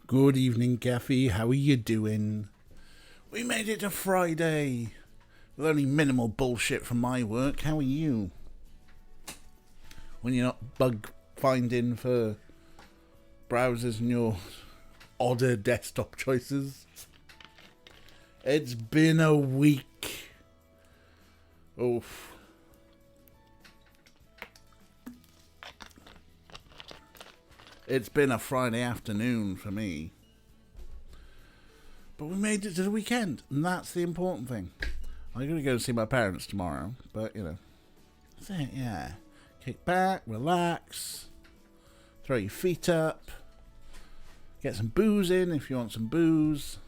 Good evening, Gaffy. How are you doing? We made it to Friday with only minimal bullshit from my work. How are you? When you're not bug finding for browsers and your odder desktop choices. It's been a week. Oof. It's been a Friday afternoon for me. But we made it to the weekend, and that's the important thing. I'm going to go see my parents tomorrow, but, you know. That's it, yeah. Kick back, relax, throw your feet up, get some booze in if you want some booze,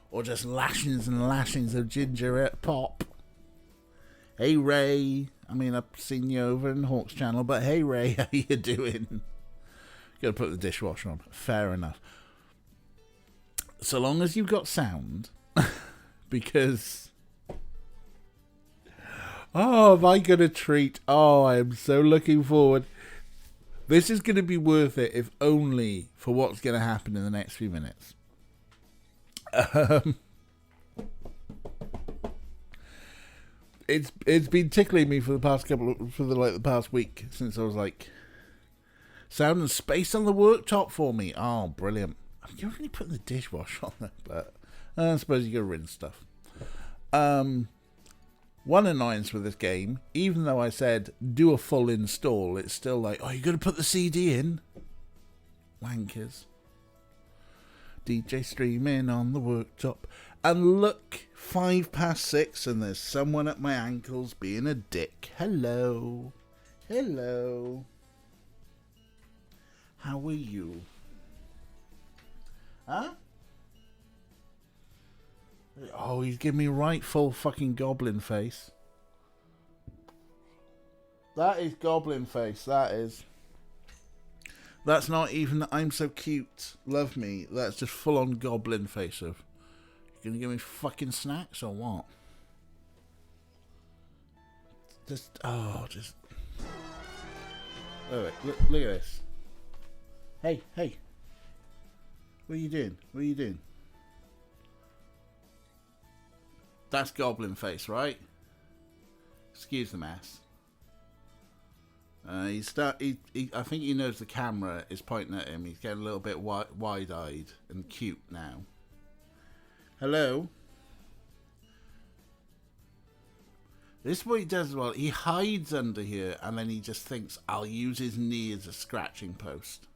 or just lashings and lashings of ginger pop. Hey, Ray. I mean, I've seen you over in Hawk's channel, but hey, Ray, how you doing? Gotta put the dishwasher on. Fair enough. So long as you've got sound, because have I got a treat? Oh, I am so looking forward. This is going to be worth it, if only for what's going to happen in the next few minutes. It's been tickling me for the past week since I was like, sound and space on the worktop for me. Oh, brilliant. You're really putting the dishwasher on there, but I suppose you gotta rinse stuff. One annoyance with this game, even though I said do a full install, it's still like, oh, you gotta put the CD in. Wankers. DJ streaming on the worktop. And look, 6:05, and there's someone at my ankles being a dick. Hello. Hello. How are you? Huh? Oh, he's giving me right full fucking goblin face. That is goblin face, that is. That's not even I'm so cute, love me. That's just full on goblin face of, you gonna give me fucking snacks or what? Oh wait, look at this. Hey. What are you doing? What are you doing? That's goblin face, right? Excuse the mess. I think he knows the camera is pointing at him. He's getting a little bit wide-eyed and cute now. Hello? This is what he does as well. He hides under here and then he just thinks, I'll use his knee as a scratching post.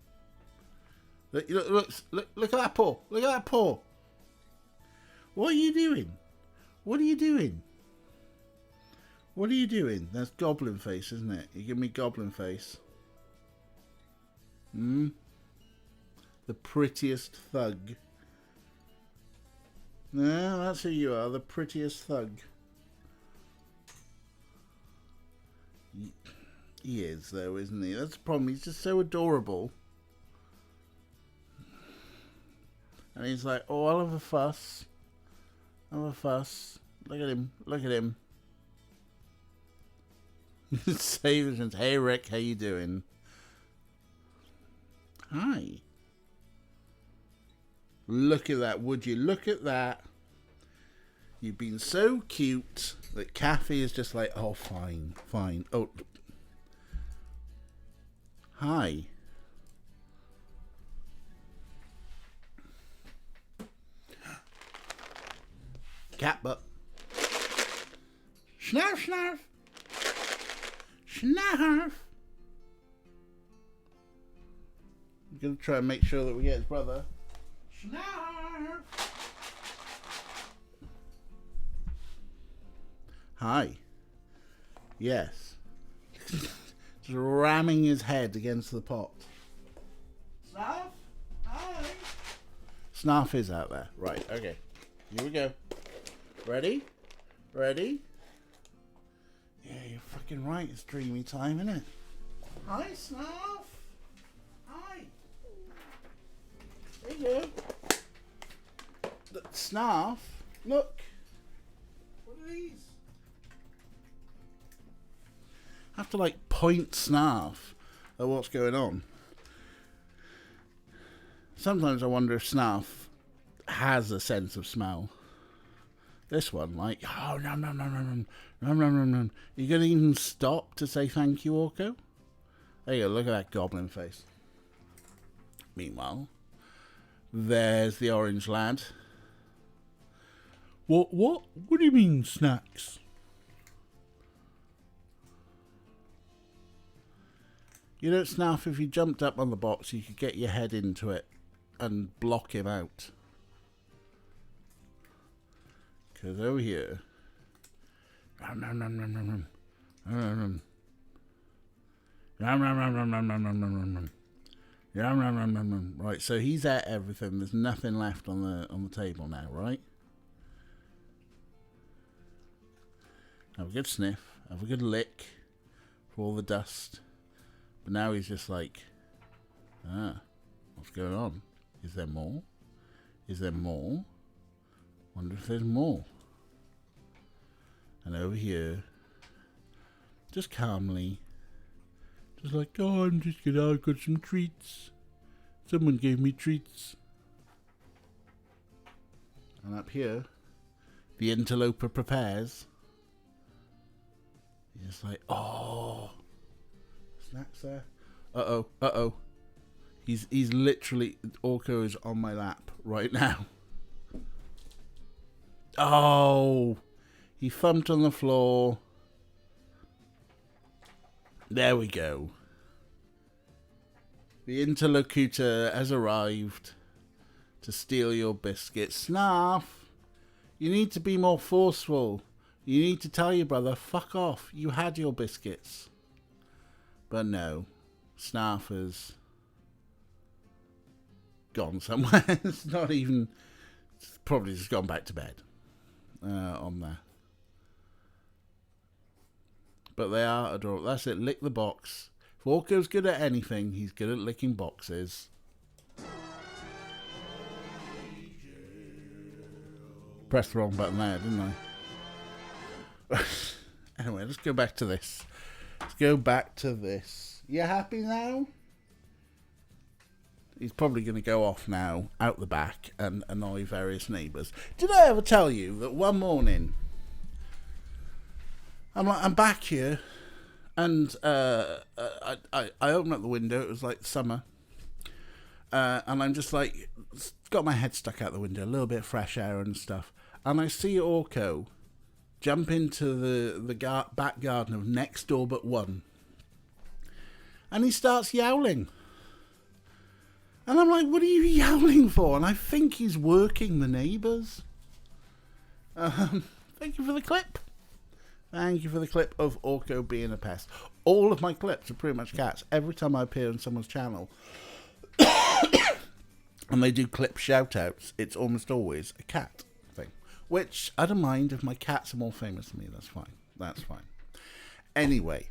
Look at that paw. Look at that paw. What are you doing? What are you doing? What are you doing? That's goblin face, isn't it? You give me goblin face. The prettiest thug. No, that's who you are. The prettiest thug. He is, though, isn't he? That's the problem. He's just so adorable. And he's like, oh, I'll have a fuss. I'll have a fuss. Look at him. Look at him. Savers. Hey, Rick. How you doing? Hi. Look at that, would you? Look at that. You've been so cute that Kathy is just like, oh, fine. Oh. Hi. Cat butt. Snarf. I'm gonna try and make sure that we get his brother. Snarf. Hi. Yes. Just ramming his head against the pot. Snarf? Hi. Snarf is out there. Right, okay. Here we go. Ready? Yeah, you're fucking right. It's dreamy time, isn't it? Hi, Snarf. Hi. There you go. Snarf, look. What are these? I have to point Snarf at what's going on. sometimes I wonder if Snarf has a sense of smell. This one, like, oh, no, no, no, no, no, no, no, no, no. You gonna even stop to say thank you, Orko? There you go, look at that goblin face. Meanwhile, there's the orange lad. What do you mean, snacks? You know, Snarf, if you jumped up on the box, you could get your head into it and block him out. Because over here... Right, so he's at everything. There's nothing left on the table now, right? Have a good sniff. Have a good lick for all the dust. But now he's just like, what's going on? Is there more? Is there more? Wonder if there's more. And over here, just calmly, just like, oh, I'm just gonna, I've got some treats. Someone gave me treats. And up here, the interloper prepares. He's just like, oh, snacks there. Uh-oh. He's literally, Orko is on my lap right now. Oh, he thumped on the floor. There we go. The interlocutor has arrived to steal your biscuits. Snarf, you need to be more forceful. You need to tell your brother, fuck off. You had your biscuits. But no, Snarf has gone somewhere. It's not even... It's probably just gone back to bed on there. But they are adorable. That's it. Lick the box. If Orko's good at anything, he's good at licking boxes. Pressed the wrong button there, didn't I? Anyway, let's go back to this. You happy now? He's probably going to go off now, out the back, and annoy various neighbours. Did I ever tell you that one morning... I'm back here, and I opened up the window. It was like summer, and I'm just like, got my head stuck out the window, a little bit of fresh air and stuff, and I see Orko jump into the back garden of next door but one, and he starts yowling, and I'm like, what are you yowling for? And I think he's working the neighbours. Thank you for the clip. Thank you for the clip of Orko being a pest. All of my clips are pretty much cats. Every time I appear on someone's channel and they do clip shout-outs, it's almost always a cat thing. Which, I don't mind if my cats are more famous than me. That's fine. Anyway,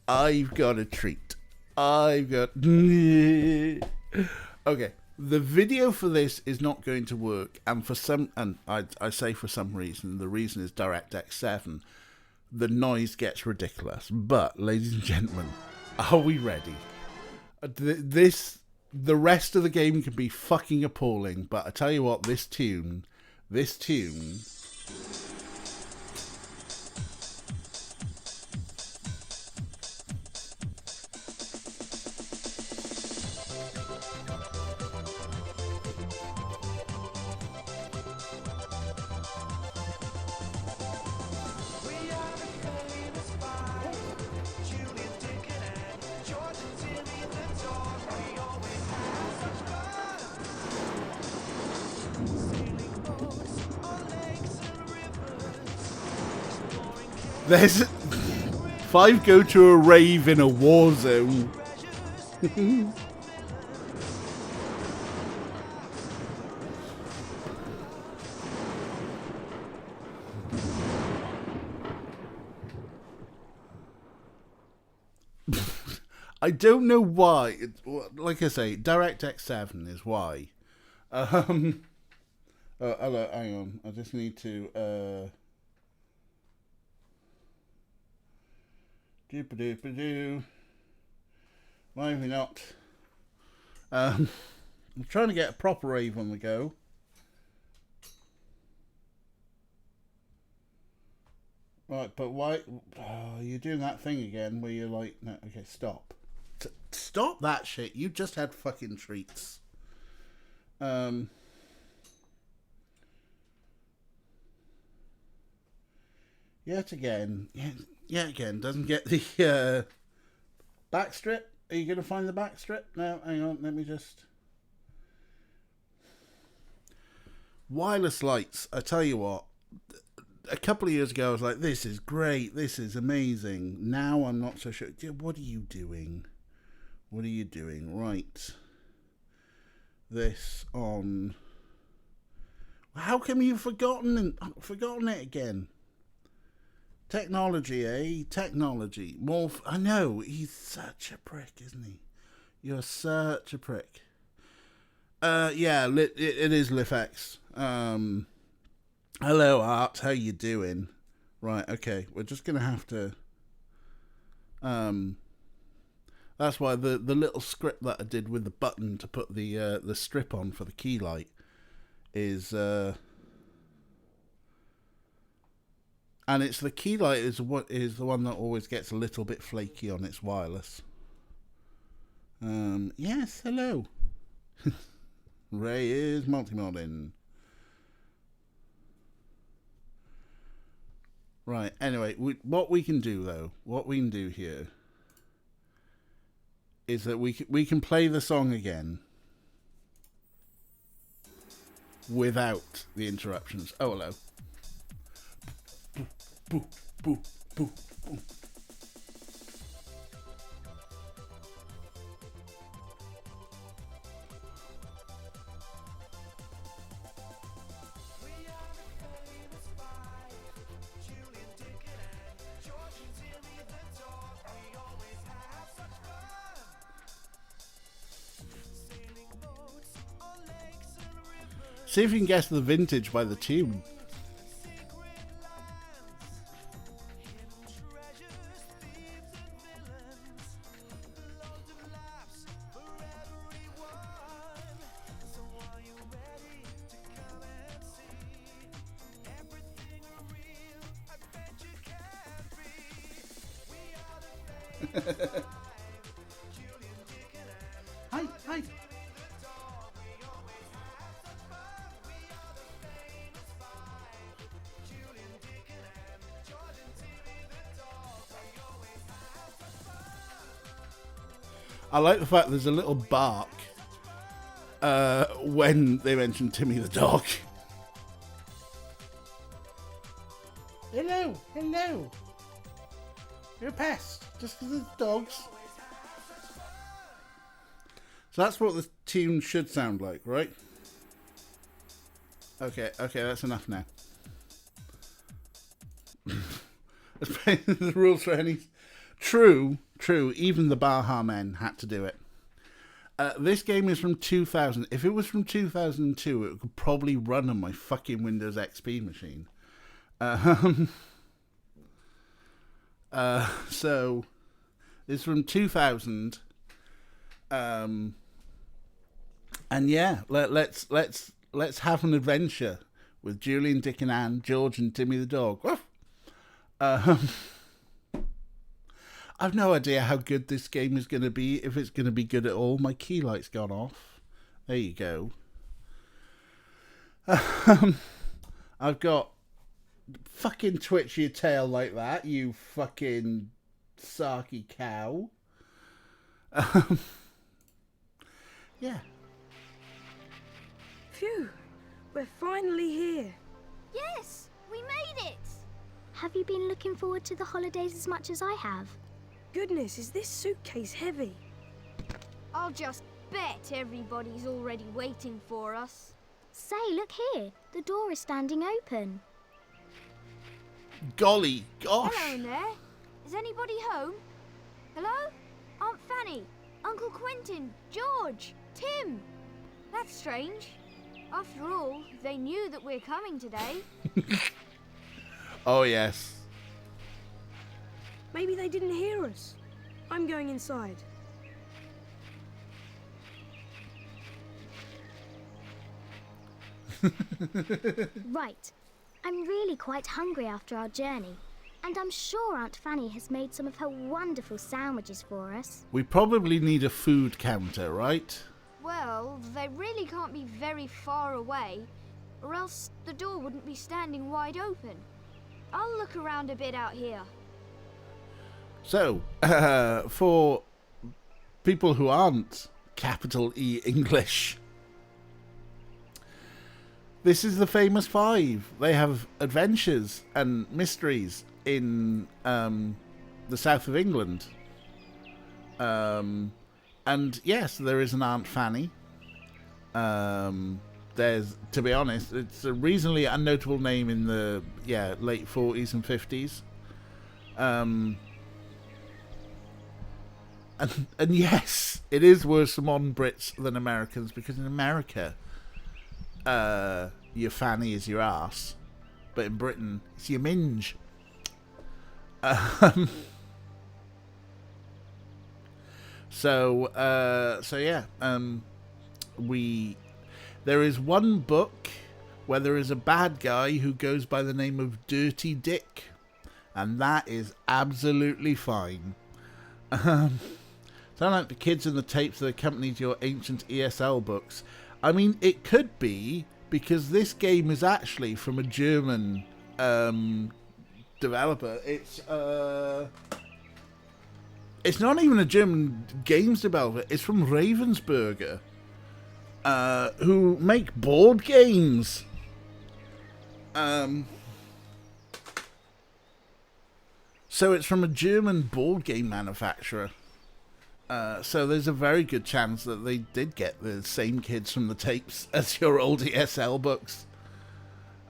I've got a treat. Okay. The video for this is not going to work. And I say for some reason, the reason is DirectX 7. The noise gets ridiculous. But, ladies and gentlemen, are we ready? The rest of the game can be fucking appalling, but I tell you what, this tune... There's... Five go to a rave in a war zone. I don't know why. Like I say, DirectX 7 is why. Hello, hang on. I just need to... Doop-a-doop-a-doo. Why have we not? I'm trying to get a proper rave on the go. Right, but why? Oh, you're doing that thing again where you're like, no, okay, stop. Stop that shit. You just had fucking treats. Yet again, doesn't get the backstrip. Are you going to find the backstrip? No, hang on, let me just... Wireless lights, I tell you what, a couple of years ago I was like, this is great, this is amazing. Now I'm not so sure. What are you doing? What are you doing? Right. This on... How come you've forgotten it again? Technology, eh? Technology. I know, he's such a prick, isn't he? You're such a prick. Yeah, it is LifX. Hello, Art. How you doing? Right, okay. We're just going to have to... That's why the little script that I did with the button to put the strip on for the key light is... And it's the key light is what is the one that always gets a little bit flaky on its wireless. Yes, hello. Ray is multimodding. Right, anyway, what we can do here is that we can play the song again without the interruptions. Oh, hello. Boo, boo, boo, boo. See if you can guess the vintage by the tune. Hi. I like the fact there's a little bark when they mention Timmy the dog. Hello. You're a pest, just because it's dogs. So that's what the tune should sound like, right? Okay, that's enough now. The rules for any... True, even the Baha men had to do it. This game is from 2000. If it was from 2002, it could probably run on my fucking Windows XP machine. So, it's from 2000. And yeah, let's have an adventure with Julian, Dick and Anne, George and Timmy the dog. I've no idea how good this game is going to be, if it's going to be good at all. My key light's gone off. There you go. I've got fucking twitch your tail like that, you fucking sarky cow. Yeah. Phew, we're finally here. Yes, we made it! Have you been looking forward to the holidays as much as I have? Goodness, is this suitcase heavy? I'll just bet everybody's already waiting for us. Say, look here. The door is standing open. Golly, gosh. Hello in there. Is anybody home? Hello? Aunt Fanny, Uncle Quentin, George, Tim. That's strange. After all, they knew that we're coming today. Oh, yes. Maybe they didn't hear us. I'm going inside. Right. I'm really quite hungry after our journey, and I'm sure Aunt Fanny has made some of her wonderful sandwiches for us. We probably need a food counter, right? Well, they really can't be very far away, or else the door wouldn't be standing wide open. I'll look around a bit out here. So, for people who aren't capital E English, this is the famous five. They have adventures and mysteries in the south of England. And yes, there is an Aunt Fanny. There's, to be honest, it's a reasonably unnotable name in the late 40s and 50s. And yes, it is worse for modern Brits than Americans, because in America, your fanny is your ass, but in Britain, it's your minge. So yeah, there is one book where there is a bad guy who goes by the name of Dirty Dick, and that is absolutely fine. Sound like the kids in the tapes that accompanied your ancient ESL books. I mean, it could be, because this game is actually from a German developer. It's not even a German games developer. It's from Ravensburger, who make board games. So it's from a German board game manufacturer. So there's a very good chance that they did get the same kids from the tapes as your old ESL books.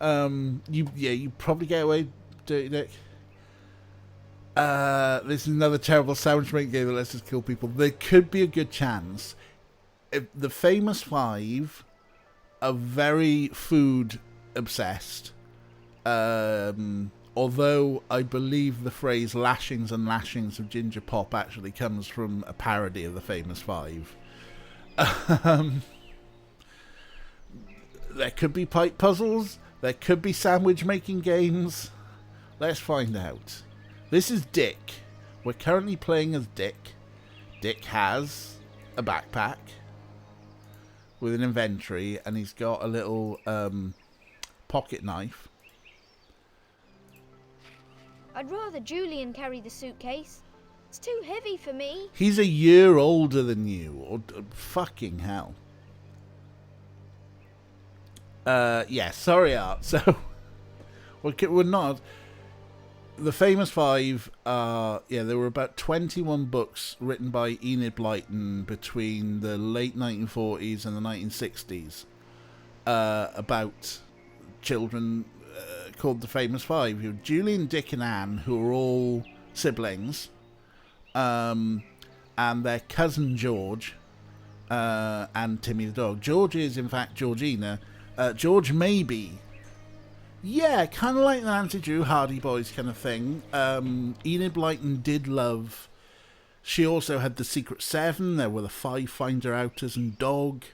You probably get away, Dirty Dick. This is another terrible sandwich making game that lets us kill people. There could be a good chance. If the famous five are very food obsessed. Although I believe the phrase lashings and lashings of ginger pop actually comes from a parody of the famous five. There could be pipe puzzles. There could be sandwich making games. Let's find out. This is Dick. We're currently playing as Dick. Dick has a backpack with an inventory, and he's got a little pocket knife. I'd rather Julian carry the suitcase. It's too heavy for me. He's a year older than you. Or fucking hell. Yeah, sorry, Art. So, we're not... The famous five are... Yeah, there were about 21 books written by Enid Blyton between the late 1940s and the 1960s about children... called the famous five. You have Julian, Dick, and Anne, who are all siblings, and their cousin George, and Timmy the dog. George is in fact Georgina. George maybe, yeah, kind of like the Nancy Drew Hardy Boys kind of thing. Enid Blyton did love. She also had the Secret Seven. There were the Five Finder Outers and Dog.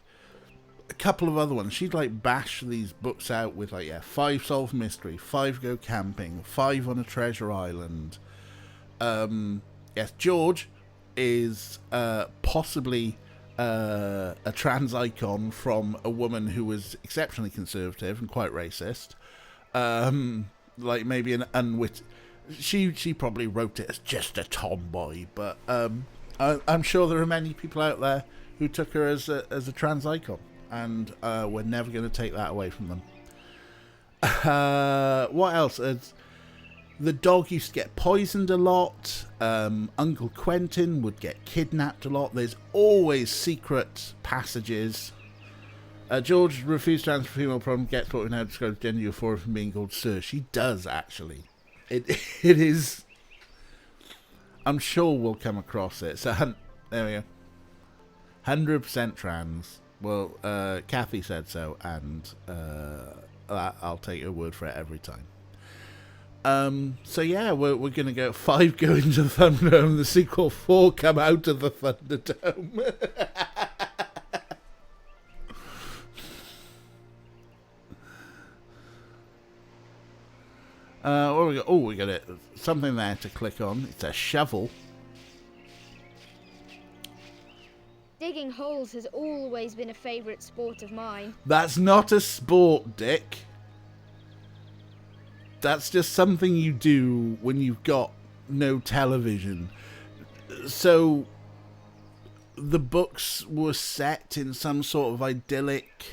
A couple of other ones. She'd like bash these books out with like 5 solve mystery, 5 go camping, 5 on a treasure island. Yes, George is possibly a trans icon from a woman who was exceptionally conservative and quite racist. Like maybe an unwitting. She probably wrote it as just a tomboy, but I'm sure there are many people out there who took her as a trans icon. And we're never going to take that away from them. What else? The dog used to get poisoned a lot. Uncle Quentin would get kidnapped a lot. There's always secret passages. George refused to answer female problem. Gets what we now describe as gender euphoria from being called sir. She does, actually. It is... I'm sure we'll come across it. So, there we go. 100% trans. Well, Kathy said so, and I'll take her word for it every time. So yeah, we're going to go 5 go into the Thunderdome, the sequel 4 come out of the Thunderdome. What we got? Oh, we got it. Something there to click on. It's a shovel. Digging holes has always been a favourite sport of mine. That's not a sport, Dick. That's just something you do when you've got no television. So, the books were set in some sort of idyllic,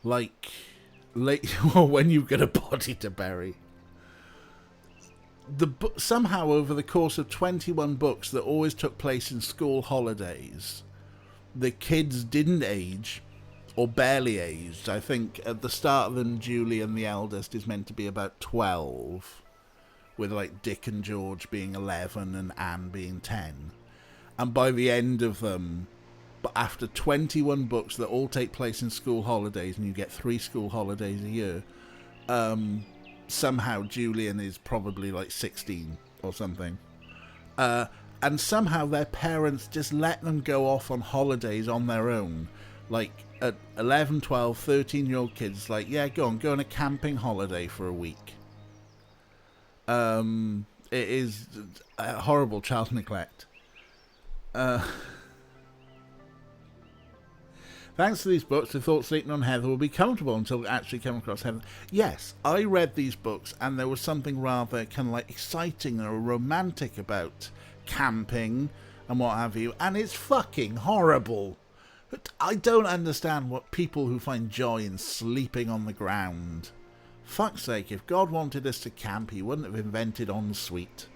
like, when you've got a body to bury. Somehow over the course of 21 books that always took place in school holidays, the kids didn't age, or barely aged. I think at the start of them, Julian, the eldest, is meant to be about 12, with like Dick and George being 11 and Anne being 10. And by the end of them, but after 21 books that all take place in school holidays, and you get 3 school holidays a year, somehow Julian is probably like 16 or something. And somehow their parents just let them go off on holidays on their own. Like at 11, 12, 13-year-old kids, like, yeah, go on a camping holiday for a week. It is a horrible child neglect. Thanks to these books, I thought sleeping on Heather would be comfortable until it actually came across Heather. Yes, I read these books and there was something rather kind of like exciting or romantic about camping and what have you, and it's fucking horrible. I don't understand what people who find joy in sleeping on the ground. Fuck's sake, if God wanted us to camp, he wouldn't have invented ensuite.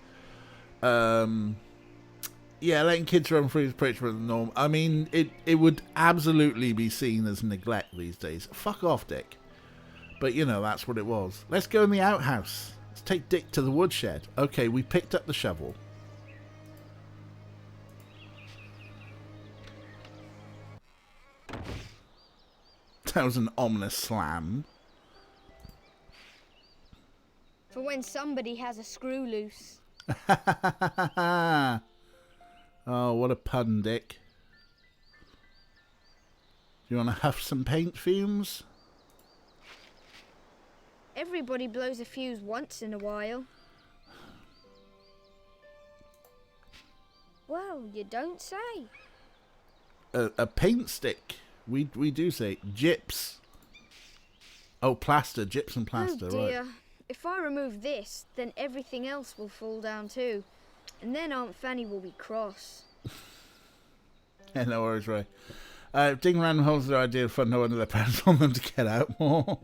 Yeah, letting kids run free is pretty much the norm. I mean, it would absolutely be seen as neglect these days. Fuck off, Dick. But, you know, that's what it was. Let's go in the outhouse. Let's take Dick to the woodshed. Okay, we picked up the shovel. That was an ominous slam. For when somebody has a screw loose. Oh, what a pun, Dick. Do you want to huff some paint fumes? Everybody blows a fuse once in a while. Well, you don't say. A paint stick. We do say gyps. Oh, plaster, gypsum plaster, Oh dear. right. If I remove this, then everything else will fall down too. And then Aunt Fanny will be cross. Yeah, no worries, Ray. Digging around holes is their idea of fun. No wonder their parents want them to get out more.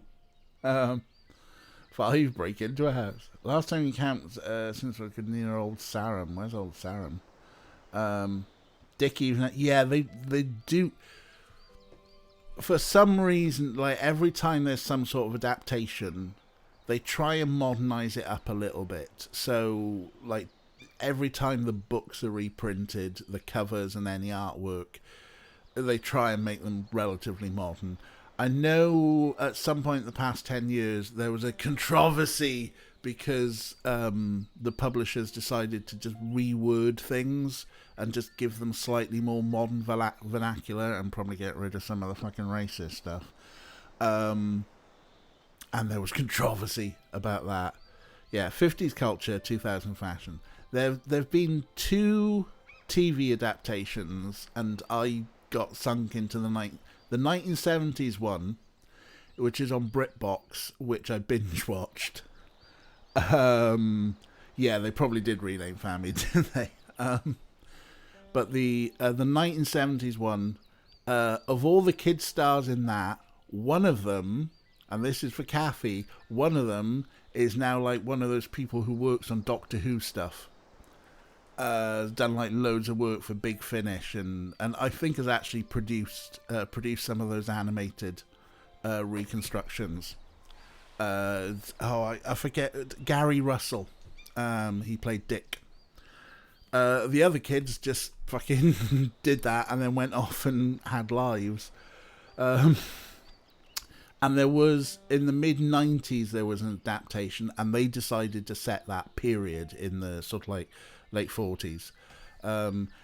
5, break into a house. Last time you camped since we could near old Sarum. Where's old Sarum? Dick even... Yeah, they do... For some reason, like every time there's some sort of adaptation, they try and modernise it up a little bit. So, like, every time the books are reprinted, the covers and any artwork, they try and make them relatively modern. I know at some point in the past 10 years there was a controversy because the publishers decided to just reword things and just give them slightly more modern vernacular and probably get rid of some of the fucking racist stuff. And there was controversy about that. Yeah, 50s culture, 2000 fashion. There've been 2 TV adaptations, and I got sunk into the 1970s one, which is on BritBox, which I binge watched. Yeah, they probably did rename Family, didn't they? But the 1970s one, of all the kid stars in that, one of them, and this is for Kathy, one of them is now like one of those people who works on Doctor Who stuff. Done like loads of work for Big Finish, and I think has actually produced some of those animated reconstructions. I forget, Gary Russell. He played Dick. The other kids just fucking did that and then went off and had lives. And there was, in the mid-90s, there was an adaptation, and they decided to set that period in the sort of like late 40s.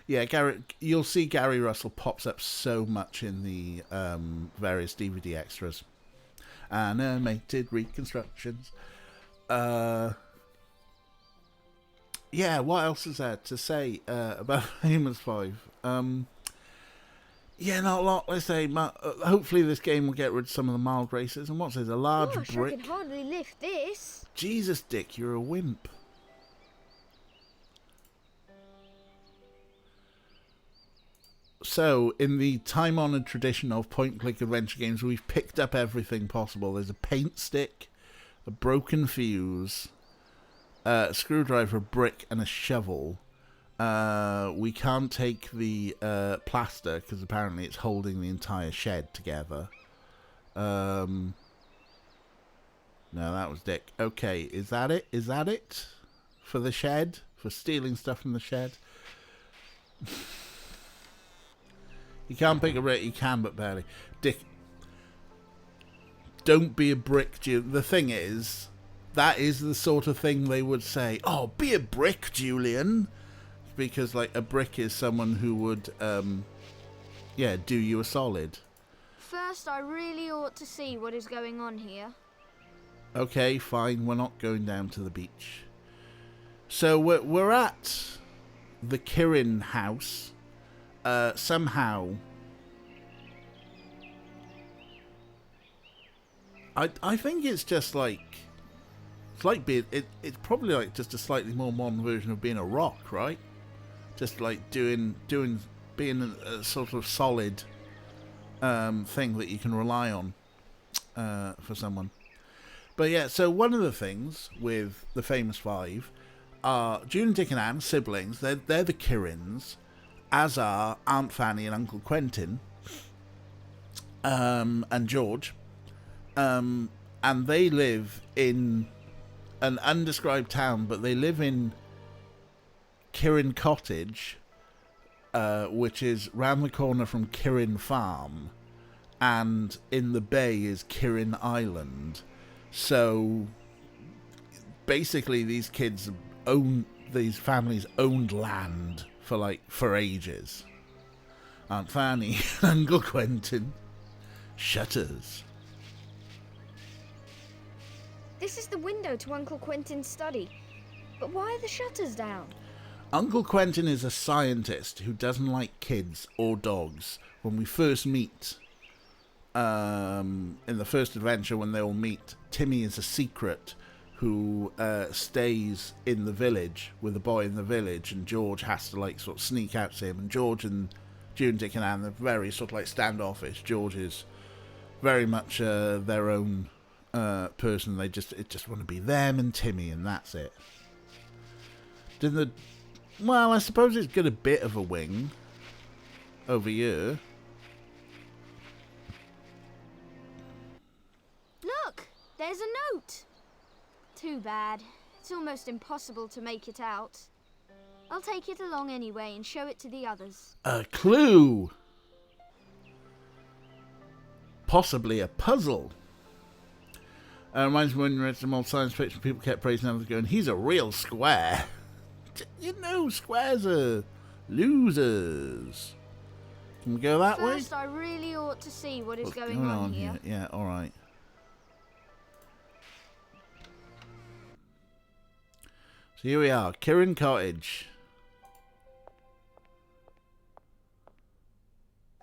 Yeah, you'll see Gary Russell pops up so much in the various DVD extras. Animated reconstructions. Yeah, what else is there to say about Famous 5? Yeah, not a lot. Let's say, hopefully this game will get rid of some of the mild races. And what's this? A large Gosh, brick? I can hardly lift this. Jesus, Dick, you're a wimp. So, in the time-honoured tradition of point-click adventure games, we've picked up everything possible. There's a paint stick, a broken fuse, a screwdriver, a brick, and a shovel. We can't take the plaster, because apparently it's holding the entire shed together. No, that was Dick. Okay, is that it? Is that it? For the shed? For stealing stuff from the shed? You can't pick a brick, you can, but barely. Dick, don't be a brick, the thing is, that is the sort of thing they would say, oh, be a brick, Julian. Because, like, a brick is someone who would, yeah, do you a solid. First, I really ought to see what is going on here. Okay, fine, we're not going down to the beach. So, we're at the Kirin house. Somehow, I think it's just like, it's like being, it's probably like just a slightly more modern version of being a rock, right? Just like being a sort of solid thing that you can rely on for someone. But yeah, so one of the things with the Famous 5 are June, Dick and Anne, siblings. They're the Kirins, as are Aunt Fanny and Uncle Quentin, and George. And they live in an undescribed town, but they live in Kirin Cottage, which is round the corner from Kirin Farm, and in the bay is Kirin Island. So basically these families owned land for ages. Aunt Fanny and Uncle Quentin, shutters. This is the window to Uncle Quentin's study. But why are the shutters down? Uncle Quentin is a scientist who doesn't like kids or dogs. When we first meet, in the first adventure when they all meet, Timmy is a secret who stays in the village with a boy in the village, and George has to like sort of sneak out to him. And George and June, Dick and Anne are very sort of like standoffish. George is very much their own person. They just want to be them and Timmy, and that's it. Well, I suppose it's got a bit of a wing over here. Look, there's a note. Too bad. It's almost impossible to make it out. I'll take it along anyway and show it to the others. A clue! Possibly a puzzle. Reminds me when you read some old science fiction, people kept praising others going, he's a real square. You know, squares are losers. Can we go that way? First, I really ought to see what is going on here. Yeah, alright. So here we are, Kirin Cottage.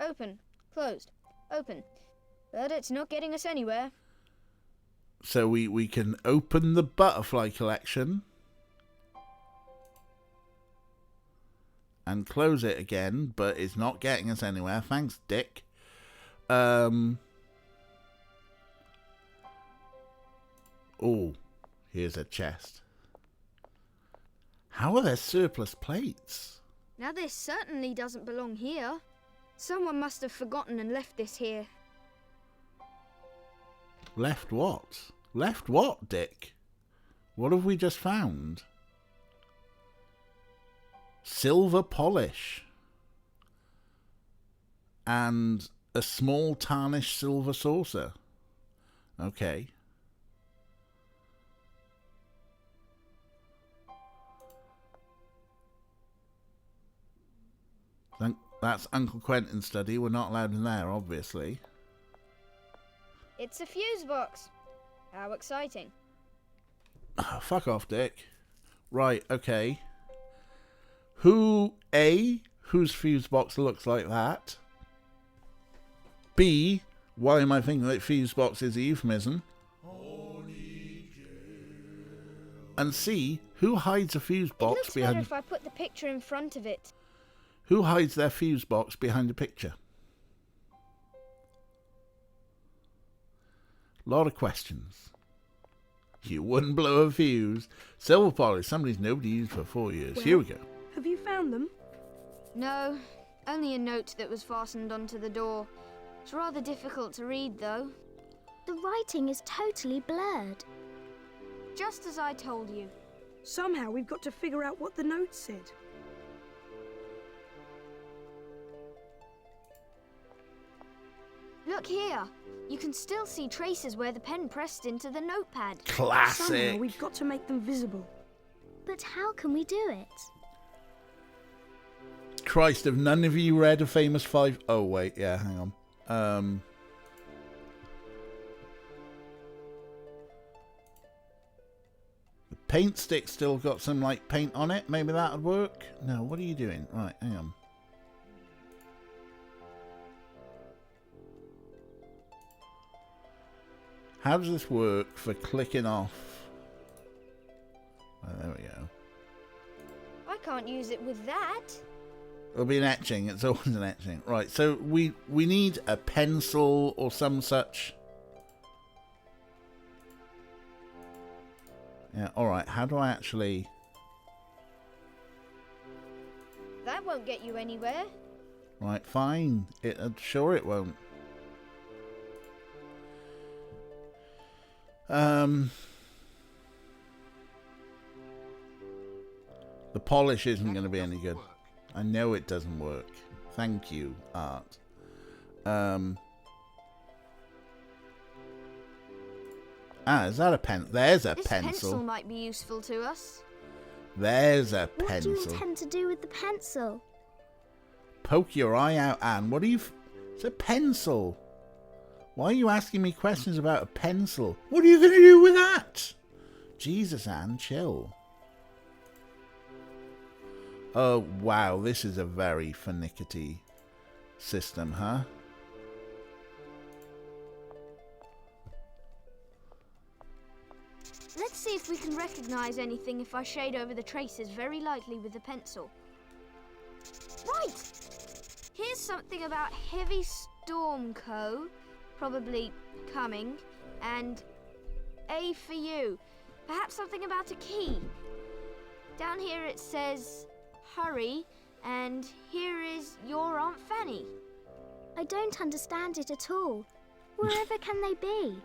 Open. Closed. Open. But it's not getting us anywhere. So we can open the butterfly collection. And close it again, but it's not getting us anywhere. Thanks, Dick. Oh, here's a chest. How are there surplus plates? Now this certainly doesn't belong here. Someone must have forgotten and left this here. Left what? Left what, Dick? What have we just found? Silver polish. And a small tarnished silver saucer. Okay. That's Uncle Quentin's study. We're not allowed in there, obviously. It's a fuse box. How exciting. Fuck off, Dick. Right, okay. Whose fuse box looks like that? B, why am I thinking that fuse box is a euphemism? And C, who hides a fuse It box looks behind... better if I put the picture in front of it. Who hides their fuse box behind a picture? Lot of questions. You wouldn't blow a fuse. Silver polish, somebody's nobody used for 4 years. Well, Here we go. Have you found them? No, only a note that was fastened onto the door. It's rather difficult to read, though. The writing is totally blurred. Just as I told you. Somehow we've got to figure out what the note said. Look here. You can still see traces where the pen pressed into the notepad. Classic. Somehow we've got to make them visible. But how can we do it? Christ, have none of you read a famous 5... Oh, wait, yeah, hang on. The paint stick still got some, like, paint on it. Maybe that would work? No, what are you doing? Right, hang on. How does this work for clicking off? Oh, there we go. I can't use it with that. It'll be an etching. It's always an etching. Right, so we need a pencil or some such. Yeah, alright. How do I actually... That won't get you anywhere. Right, fine. Sure it won't. The polish isn't going to be any good. I know it doesn't work. Thank you, Art. Is that a pen? There's a This pencil. pencil might be useful to us. There's a What pencil. do you intend to do with the pencil? Poke your eye out, Anne. What are you... It's a pencil. Why are you asking me questions about a pencil? What are you going to do with that? Jesus, Anne, chill. Oh, wow. This is a very finickety system, huh? Let's see if we can recognize anything if I shade over the traces very lightly with the pencil. Right! Here's something about heavy storm co, probably coming, and A for you. Perhaps something about a key. Down here it says hurry, and here is your Aunt Fanny. I don't understand it at all. Wherever can they be?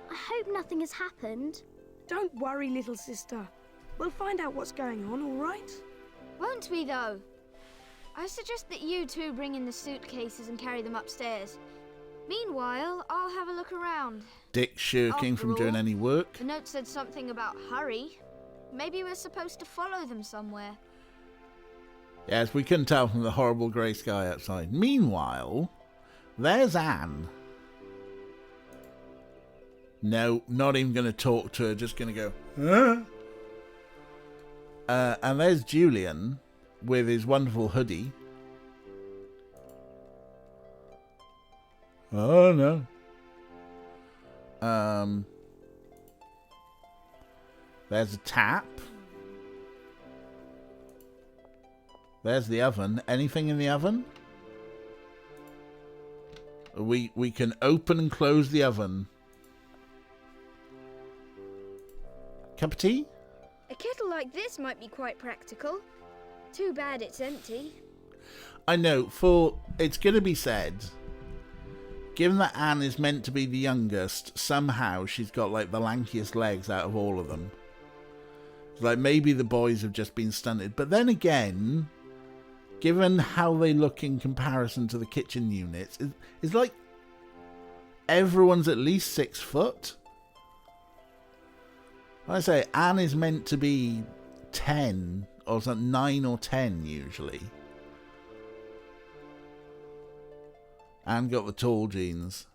I hope nothing has happened. Don't worry, little sister. We'll find out what's going on, all right? Won't we, though? I suggest that you two bring in the suitcases and carry them upstairs. Meanwhile, I'll have a look around. Dick shirking from doing any work. The note said something about hurry. Maybe we're supposed to follow them somewhere. Yes, we couldn't tell from the horrible grey sky outside. Meanwhile, there's Anne. No, not even going to talk to her, just going to go, huh? And there's Julian with his wonderful hoodie. Oh, no. There's a tap. There's the oven. Anything in the oven? We can open and close the oven. Cup of tea? A kettle like this might be quite practical. Too bad it's empty. I know, it's going to be said, given that Anne is meant to be the youngest, somehow she's got like the lankiest legs out of all of them. Like maybe the boys have just been stunted. But then again, given how they look in comparison to the kitchen units, it's like everyone's at least 6 foot. I say Anne is meant to be 10 or something, 9 or 10 usually. Anne got the tall jeans.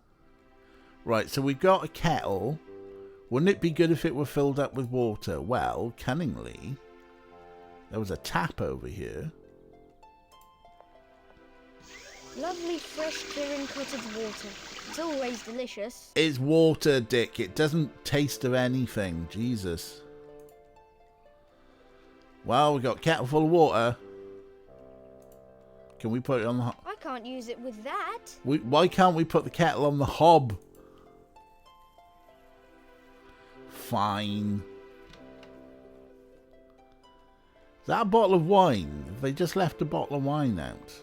Right, so we've got a kettle. Wouldn't it be good if it were filled up with water? Well, cunningly, there was a tap over here. Lovely, fresh, clear and cottage water. It's always delicious. It's water, Dick. It doesn't taste of anything. Jesus. Well, we got a kettle full of water. Can we put it on the hob? I can't use it with that. Why can't we put the kettle on the hob? Fine. Is that a bottle of wine? They just left a bottle of wine out.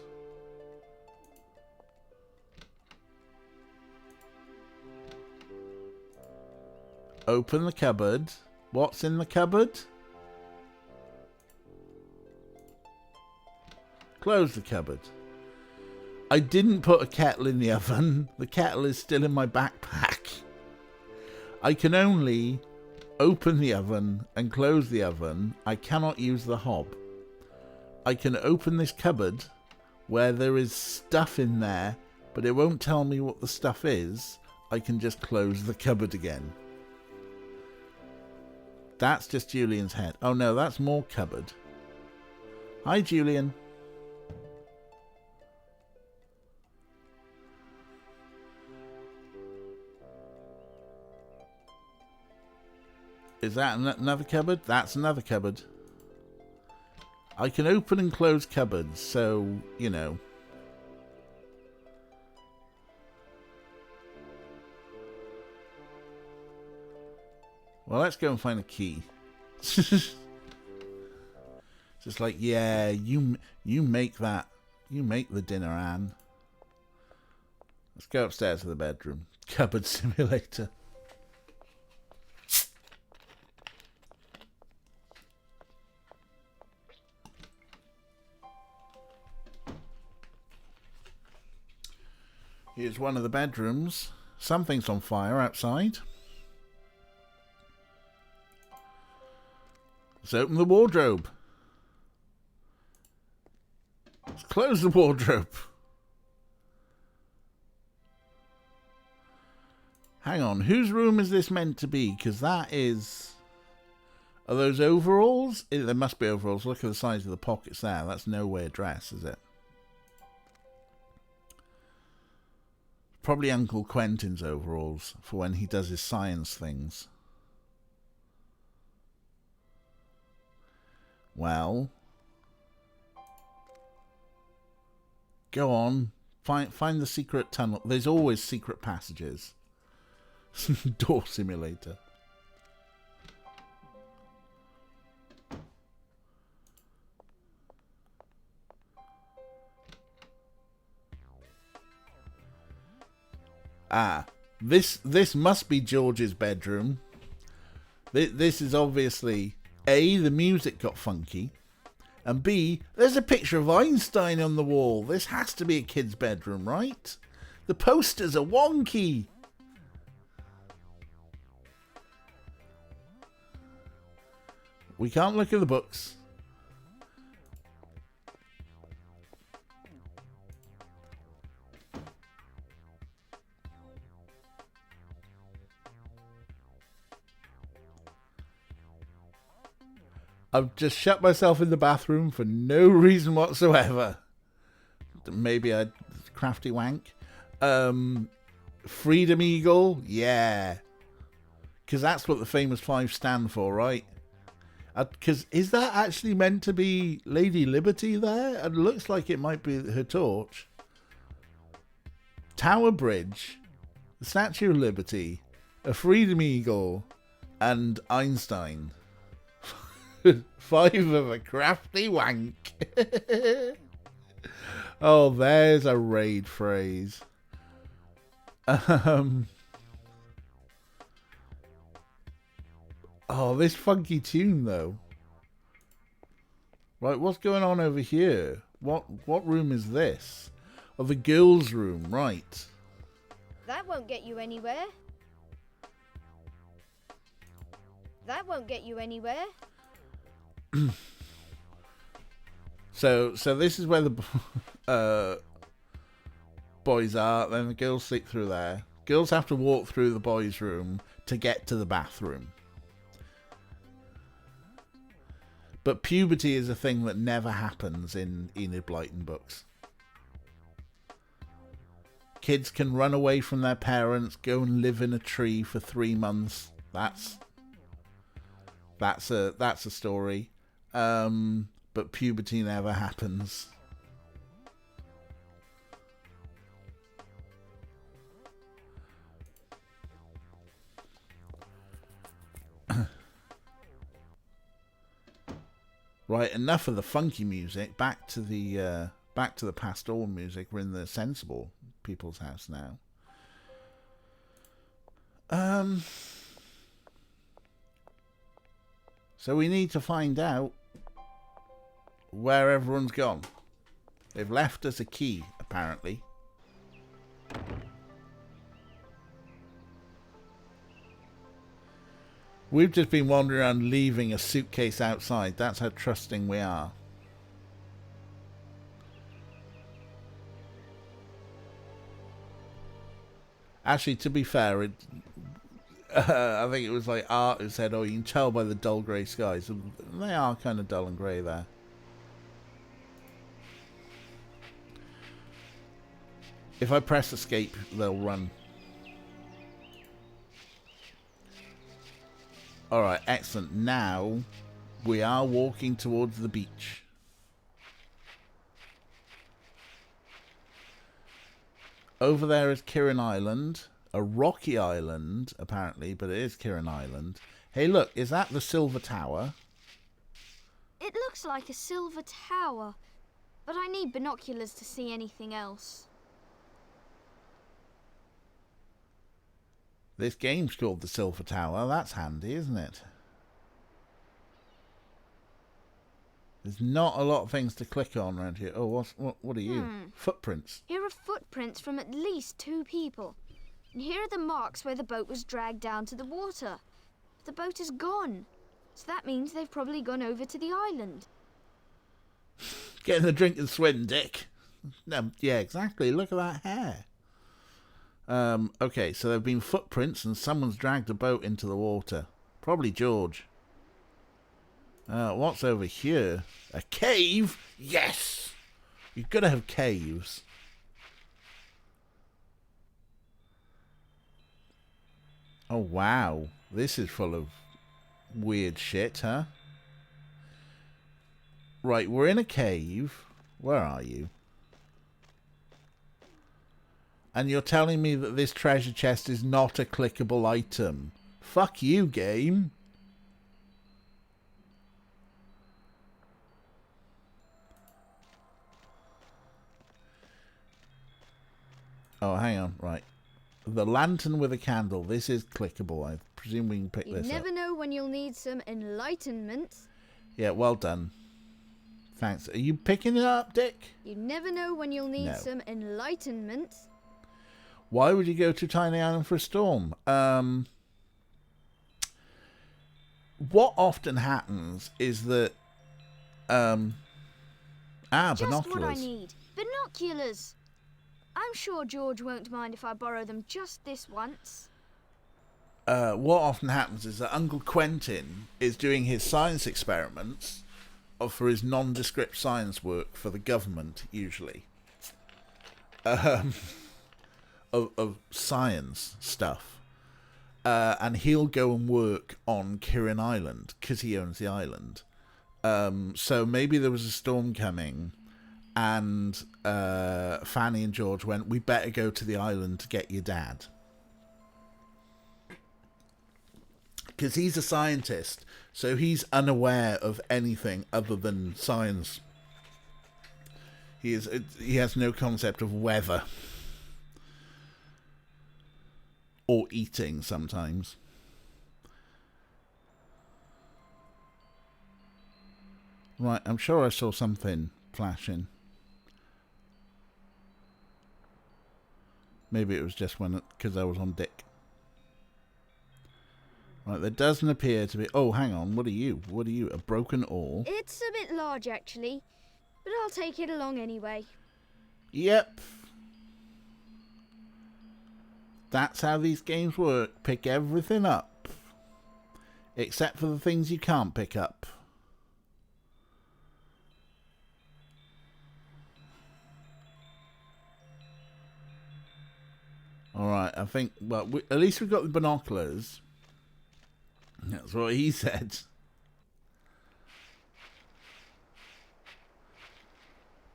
Open the cupboard. What's in the cupboard? Close the cupboard. I didn't put a kettle in the oven. The kettle is still in my backpack. I can only open the oven and close the oven. I cannot use the hob. I can open this cupboard where there is stuff in there, but it won't tell me what the stuff is. I can just close the cupboard again. That's just Julian's head. Oh no, that's more cupboard. Hi, Julian. Is that another cupboard? That's another cupboard. I can open and close cupboards, so, you know. Well, let's go and find a key. Just like, yeah, you make that. You make the dinner, Anne. Let's go upstairs to the bedroom. Cupboard simulator. Here's one of the bedrooms. Something's on fire outside. Let's open the wardrobe. Let's close the wardrobe. Hang on, whose room is this meant to be? Because that is... Are those overalls? There must be overalls. Look at the size of the pockets there. That's no wear dress, is it? Probably Uncle Quentin's overalls for when he does his science things. Well, go on. Find the secret tunnel. There's always secret passages. Door simulator. Ah, this must be George's bedroom. This is obviously... A, the music got funky, and B, there's a picture of Einstein on the wall. This has to be a kid's bedroom, right? The posters are wonky. We can't look at the books. I've just shut myself in the bathroom for no reason whatsoever. Maybe a crafty wank. Freedom Eagle, yeah. Because that's what the famous five stand for, right? Because is that actually meant to be Lady Liberty there? It looks like it might be her torch. Tower Bridge, the Statue of Liberty, a Freedom Eagle, and Einstein. Five of a crafty wank. Oh, there's a raid phrase. Oh, this funky tune though. Right, what's going on over here? What room is this? Oh, the girls' room, right. That won't get you anywhere. That won't get you anywhere. So this is where the boys are. Then the girls sleep through there. Girls have to walk through the boys' room to get to the bathroom. But puberty is a thing that never happens in Enid Blyton books. Kids can run away from their parents, go and live in a tree for 3 months. That's a story. But puberty never happens. Right, enough of the funky music. Back to the pastoral music. We're in the sensible people's house now. So we need to find out where everyone's gone. They've left us a key, apparently. We've just been wandering around leaving a suitcase outside. That's how trusting we are. Actually, to be fair, I think it was like Art who said, oh, you can tell by the dull grey skies. And they are kind of dull and grey there. If I press escape, they'll run. Alright, excellent. Now, we are walking towards the beach. Over there is Kirin Island. A rocky island, apparently, but it is Kirin Island. Hey, look, is that the Silver Tower? It looks like a silver tower, but I need binoculars to see anything else. This game's called the Silver Tower. That's handy, isn't it? There's not a lot of things to click on around here. Oh, what are you? Footprints. Here are footprints from at least 2 people. And here are the marks where the boat was dragged down to the water. The boat is gone. So that means they've probably gone over to the island. Get in the drink and swim, Dick. No, yeah, exactly. Look at that hair. Okay, so there have been footprints and someone's dragged a boat into the water. Probably George. What's over here? A cave? Yes! You've got to have caves. Oh, wow. This is full of weird shit, huh? Right, we're in a cave. Where are you? And you're telling me that this treasure chest is not a clickable item. Fuck you, game. Oh, hang on. Right. The lantern with a candle. This is clickable. I presume we can pick this up. You never know when you'll need some enlightenment. Yeah, well done. Thanks. Are you picking it up, Dick? You never know when you'll need some enlightenment. Why would you go to Tiny Island for a storm? What often happens is that... Just binoculars. what I need. Binoculars. I'm sure George won't mind if I borrow them just this once. What often happens is that Uncle Quentin is doing his science experiments for his nondescript science work for the government, usually. Of science stuff. And he'll go and work on Kirin Island, because he owns the island. So maybe there was a storm coming, and Fanny and George went, we better go to the island to get your dad. Because he's a scientist, so he's unaware of anything other than science. He has no concept of weather. Or eating, sometimes. Right, I'm sure I saw something flashing. Maybe it was just because I was on Dick. Right, there doesn't appear to be... Oh, hang on, what are you? What are you, a broken oar? It's a bit large, actually, but I'll take it along anyway. Yep. That's how these games work. Pick everything up. Except for the things you can't pick up. Alright, I think, well, at least we've got the binoculars. That's what he said.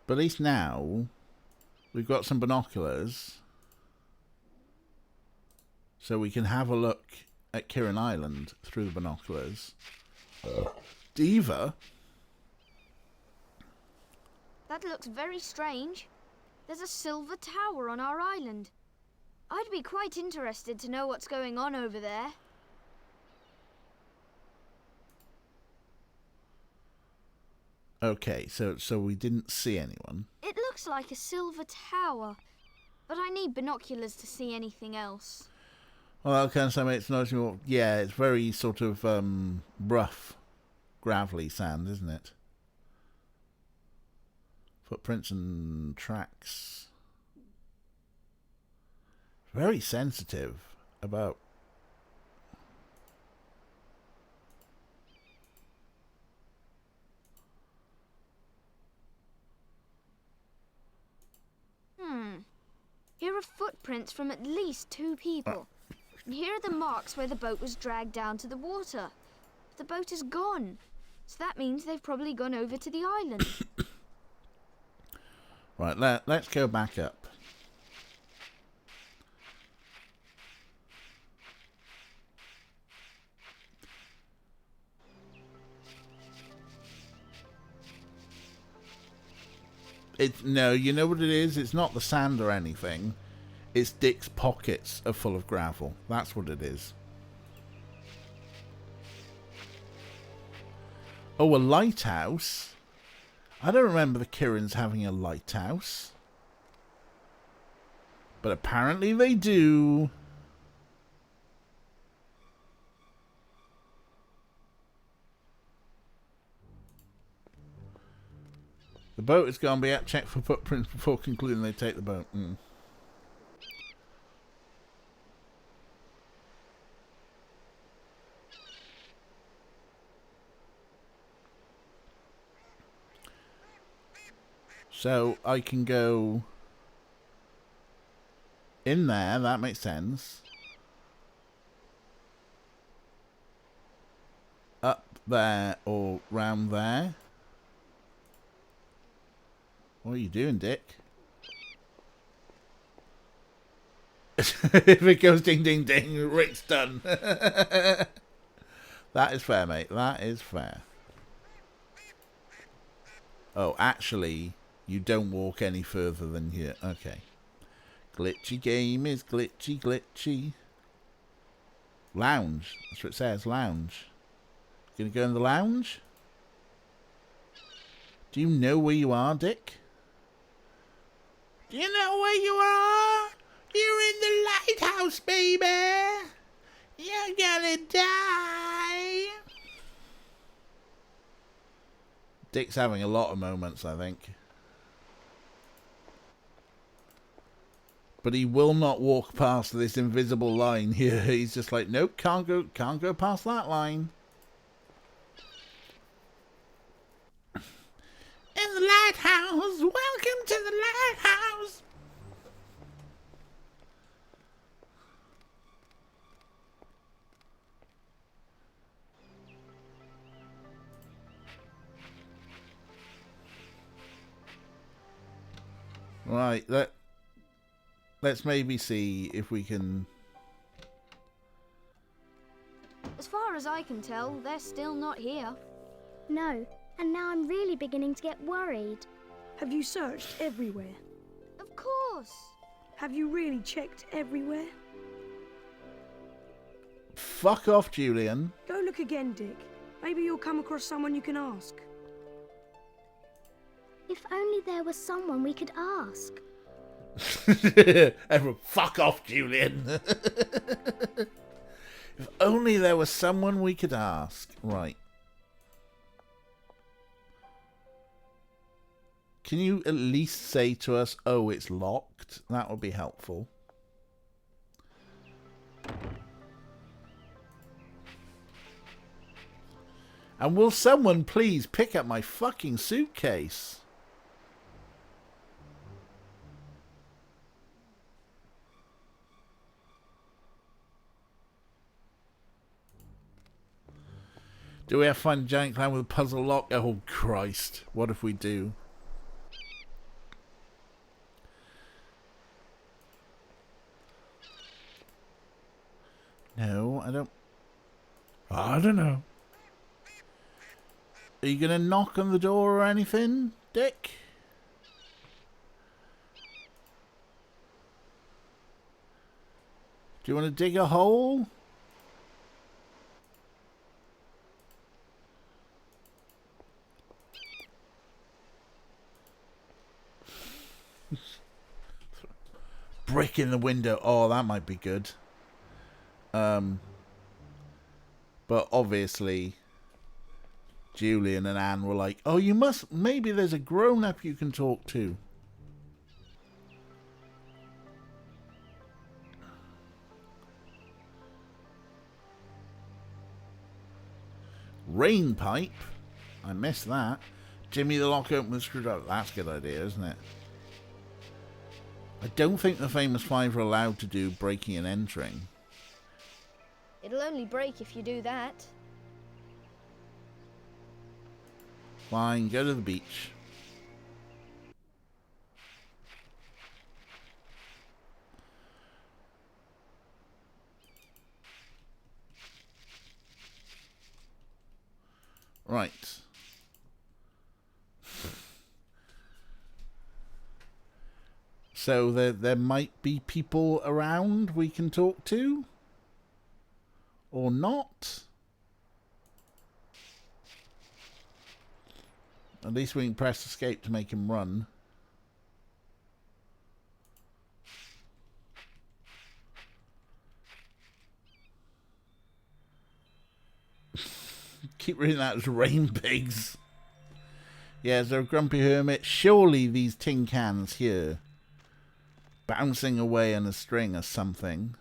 But at least now, we've got some binoculars. So we can have a look at Kirin Island through the binoculars. Diva? That looks very strange. There's a silver tower on our island. I'd be quite interested to know what's going on over there. Okay, so we didn't see anyone. It looks like a silver tower, but I need binoculars to see anything else. Well, that kind of makes it nice. Yeah, it's very sort of rough, gravelly sand, isn't it? Footprints and tracks. Very sensitive about... Here are footprints from at least 2 people. And here are the marks where the boat was dragged down to the water. The boat is gone. So that means they've probably gone over to the island. Right, let's go back up. No, you know what it is? It's not the sand or anything. It's Dick's pockets are full of gravel. That's what it is. Oh, a lighthouse? I don't remember the Kirins having a lighthouse. But apparently they do. The boat is going to be checked for footprints before concluding they take the boat. So I can go in there, that makes sense. Up there or round there. What are you doing, Dick? If it goes ding, ding, ding, Rick's done. That is fair, mate. That is fair. Oh, actually, you don't walk any further than here. Okay. Glitchy game is glitchy, glitchy. Lounge. That's what it says, lounge. Gonna go in the lounge? Do you know where you are, Dick? Do you know where you are? You're in the lighthouse, baby. You're gonna die. Dick's having a lot of moments, I think. But he will not walk past this invisible line here. He's just like, nope, can't go past that line. In the lighthouse, welcome to the lighthouse. Right, let's maybe see if we can... As far as I can tell, they're still not here. No, and now I'm really beginning to get worried. Have you searched everywhere? Of course. Have you really checked everywhere? Fuck off, Julian. Go look again, Dick. Maybe you'll come across someone you can ask. If only there was someone we could ask. Everyone, fuck off, Julian. If only there was someone we could ask. Right. Can you at least say to us, oh, it's locked? That would be helpful. And will someone please pick up my fucking suitcase? Do we have to find a giant clown with a puzzle lock? Oh, Christ. What if we do? No, I don't know. Are you going to knock on the door or anything, Dick? Do you want to dig a hole? Brick in the window. Oh, that might be good. But obviously Julian and Anne were like, oh, you must, maybe there's a grown-up you can talk to. Rain pipe? I missed that. Jimmy the lock open with screwdriver. That's a good idea, isn't it? I don't think the famous five are allowed to do breaking and entering. It'll only break if you do that. Fine, go to the beach. Right. So there might be people around we can talk to? Or not? At least we can press escape to make him run. Keep reading that as rain pigs. Yeah, is there a grumpy hermit? Surely these tin cans here, bouncing away on a string or something.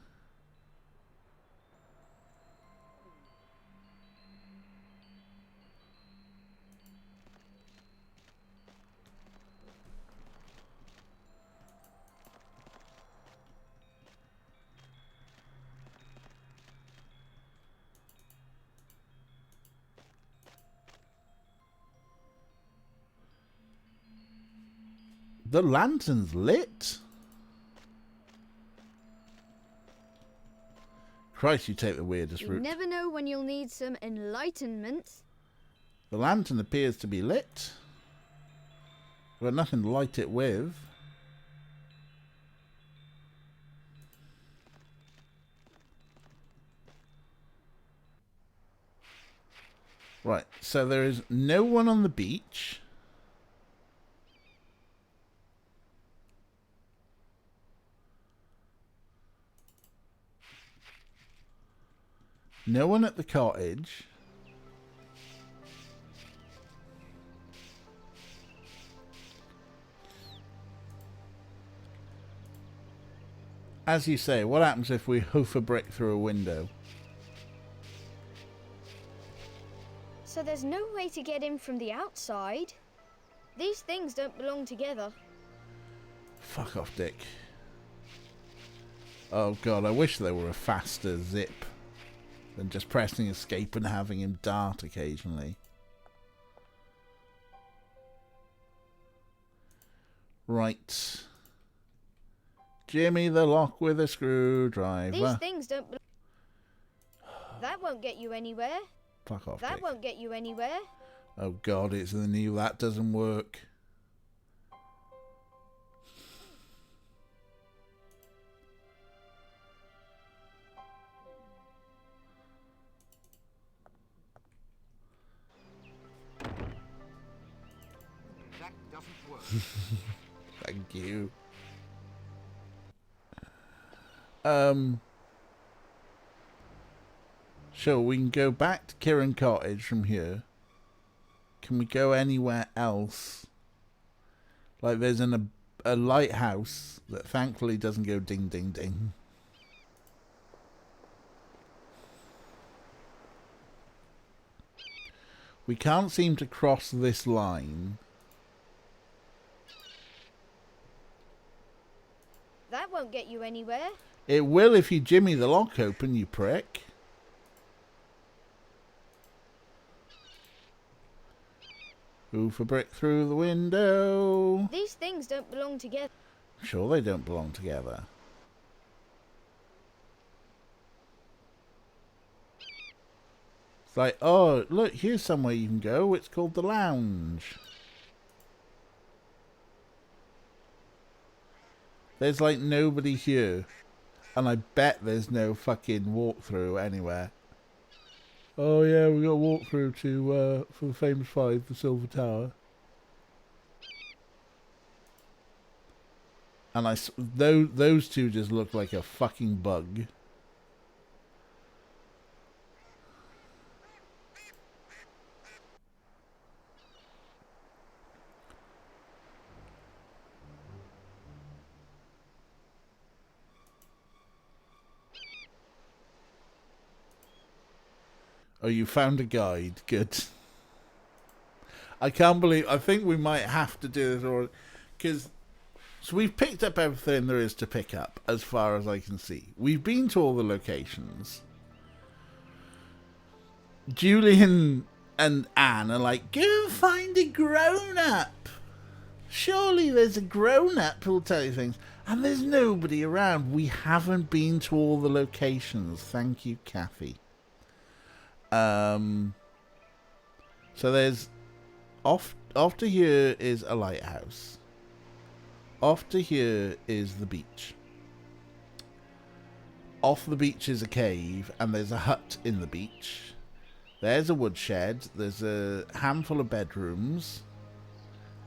The lantern's lit? Christ, you take the weirdest route. You never know when you'll need some enlightenment. The lantern appears to be lit. We've got nothing to light it with. Right, so there is no one on the beach. No one at the cottage. As you say, what happens if we hoof a brick through a window? So there's no way to get in from the outside. These things don't belong together. Fuck off, Dick. Oh god, I wish there were a faster zip than just pressing escape and having him dart occasionally. Right. Jimmy the lock with a screwdriver. These things don't That won't get you anywhere. Fuck off, That Dick. won't get you anywhere. Oh god, it's the new that doesn't work. That doesn't work. Thank you. Sure, we can go back to Kirin Cottage from here. Can we go anywhere else? Like there's a lighthouse that thankfully doesn't go ding ding ding. We can't seem to cross this line. That won't get you anywhere. It will if you jimmy the lock open, you prick. Move a brick through the window. These things don't belong together. Sure they don't belong together. It's like, oh, look, here's somewhere you can go. It's called the lounge. There's like nobody here. And I bet there's no fucking walkthrough anywhere. Oh yeah, we got a walkthrough to for the famous 5, the Silver Tower. And those two just look like a fucking bug. Oh, you found a guide. Good. I can't believe... I think we might have to do this, or... Because... So we've picked up everything there is to pick up, as far as I can see. We've been to all the locations. Julian and Anne are like, go find a grown-up. Surely there's a grown-up who'll tell you things. And there's nobody around. We haven't been to all the locations. Thank you, Kathy. So there's... Off to here is a lighthouse. Off to here is the beach. Off the beach is a cave, and there's a hut in the beach. There's a woodshed. There's a handful of bedrooms,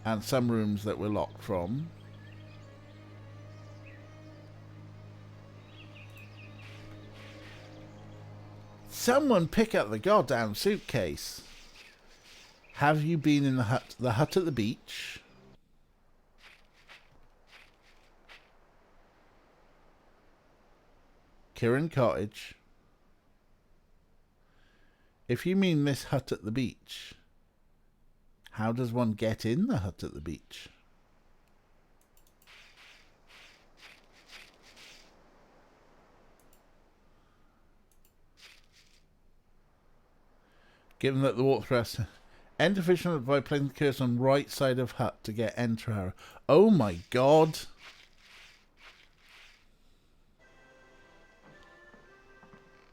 and some rooms that we're locked from. Someone pick up the goddamn suitcase. Have you been in the hut? The hut at the beach. Kirin Cottage. If you mean this hut at the beach, how does one get in the hut at the beach? Given that the walkthrough, enter fishing by playing the cursor on right side of hut to get enter arrow. Oh my god!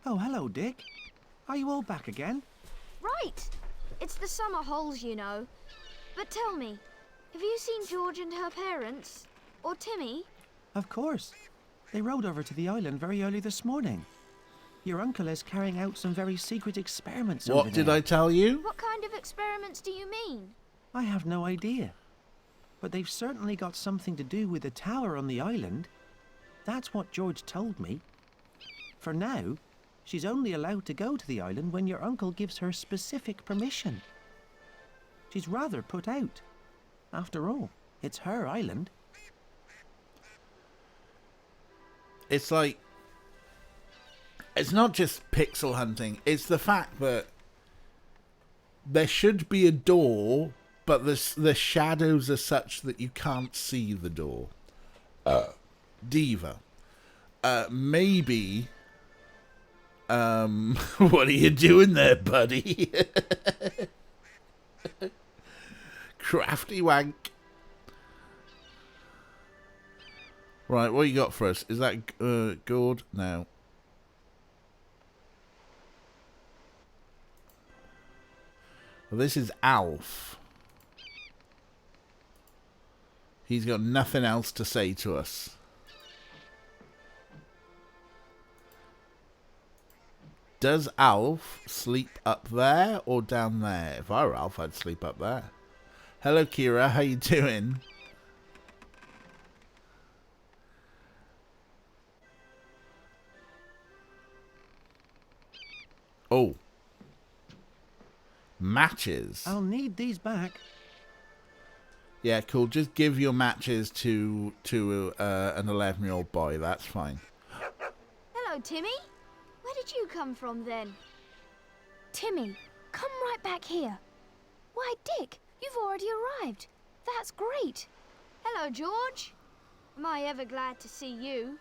Oh, hello, Dick. Are you all back again? Right. It's the summer holes, you know. But tell me, have you seen George and her parents? Or Timmy? Of course. They rode over to the island very early this morning. Your uncle is carrying out some very secret experiments over there. What did I tell you? What kind of experiments do you mean? I have no idea. But they've certainly got something to do with the tower on the island. That's what George told me. For now, she's only allowed to go to the island when your uncle gives her specific permission. She's rather put out. After all, it's her island. It's like... It's not just pixel hunting. It's the fact that there should be a door, but the shadows are such that you can't see the door. Diva. Maybe... what are you doing there, buddy? Crafty wank. Right, what you got for us? Is that Gord? No. Well, this is Alf. He's got nothing else to say to us. Does Alf sleep up there or down there? If I were Alf, I'd sleep up there. Hello, Kira. How you doing? Oh. Matches. I'll need these back. Yeah, cool. Just give your matches to an 11-year-old boy. That's fine. Hello, Timmy. Where did you come from then? Timmy, come right back here. Why, Dick, you've already arrived. That's great. Hello, George. Am I ever glad to see you?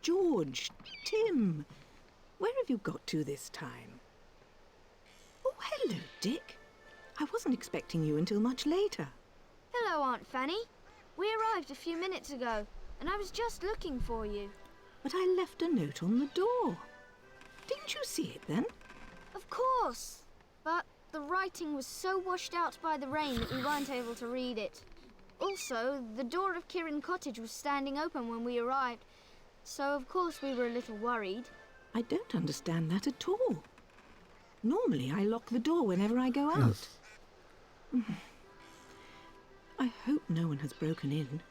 George, Tim, where have you got to this time? Oh, hello, Dick. I wasn't expecting you until much later. Hello, Aunt Fanny. We arrived a few minutes ago, and I was just looking for you. But I left a note on the door. Didn't you see it then? Of course. But the writing was so washed out by the rain that we weren't able to read it. Also, the door of Kirin Cottage was standing open when we arrived, so of course we were a little worried. I don't understand that at all. Normally I lock the door whenever I go out. I hope no one has broken in.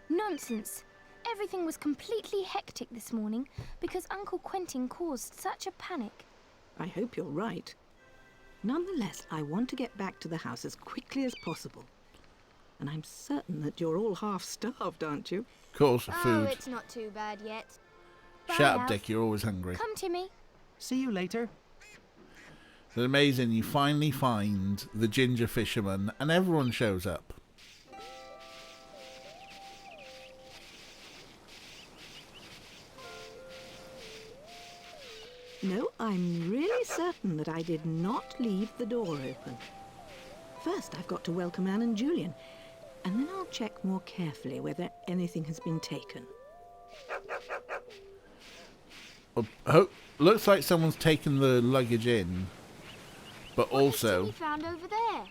Nonsense. Everything was completely hectic this morning because Uncle Quentin caused such a panic. I hope you're right. Nonetheless, I want to get back to the house as quickly as possible. And I'm certain that you're all half-starved, aren't you? Of course, Oh, food. it's not too bad yet. Shut Bye, up, Alf. Dick. You're always hungry. Come, Timmy. See you later. It's amazing. You finally find the ginger fisherman, and everyone shows up. No, I'm really certain that I did not leave the door open. First, I've got to welcome Anne and Julian, and then I'll check more carefully whether anything has been taken. Looks like someone's taken the luggage in, but What has also Timmy found over there?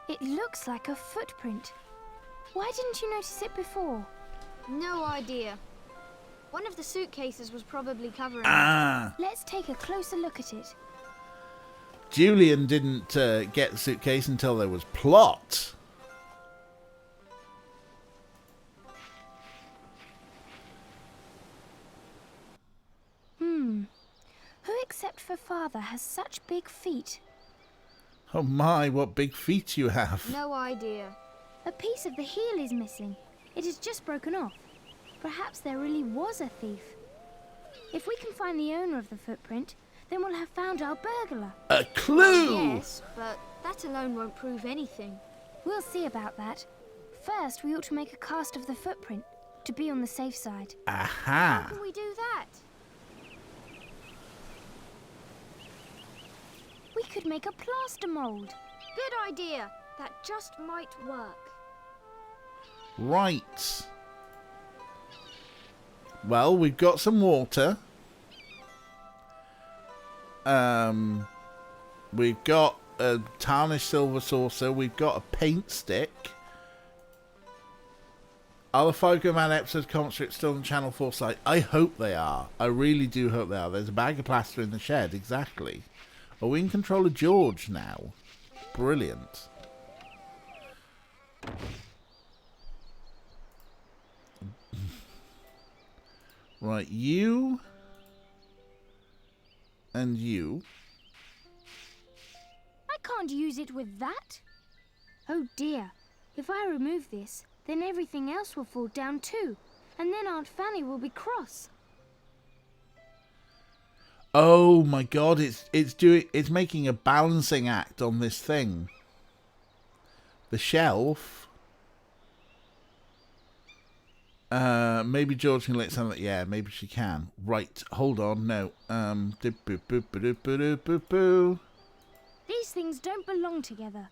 It looks like a footprint. Why didn't you notice it before? No idea. One of the suitcases was probably covering it. ah, Let's take a closer look at it. Julian didn't get the suitcase until there was plot. Who except for Father has such big feet? Oh my, what big feet you have! No idea. A piece of the heel is missing. It has just broken off. Perhaps there really was a thief. If we can find the owner of the footprint, then we'll have found our burglar. A clue. Yes, but that alone won't prove anything. We'll see about that. First, we ought to make a cast of the footprint to be on the safe side. How Aha! can we do that? We could make a plaster mould. Good idea. That just might work. Right. Well, we've got some water. We've got a tarnished silver saucer. We've got a paint stick. Are the Foco Man episode comment strips still on Channel 4 site? I hope they are. I really do hope they are. There's a bag of plaster in the shed, exactly. Are we in control of George now? Brilliant. Right, you and you. I can't use it with that. Oh dear. If I remove this, then everything else will fall down too. And then Aunt Fanny will be cross. Oh my god, it's making a balancing act on this thing. The shelf. Maybe George can let something. Yeah, maybe she can. Right, hold on. No. These things don't belong together.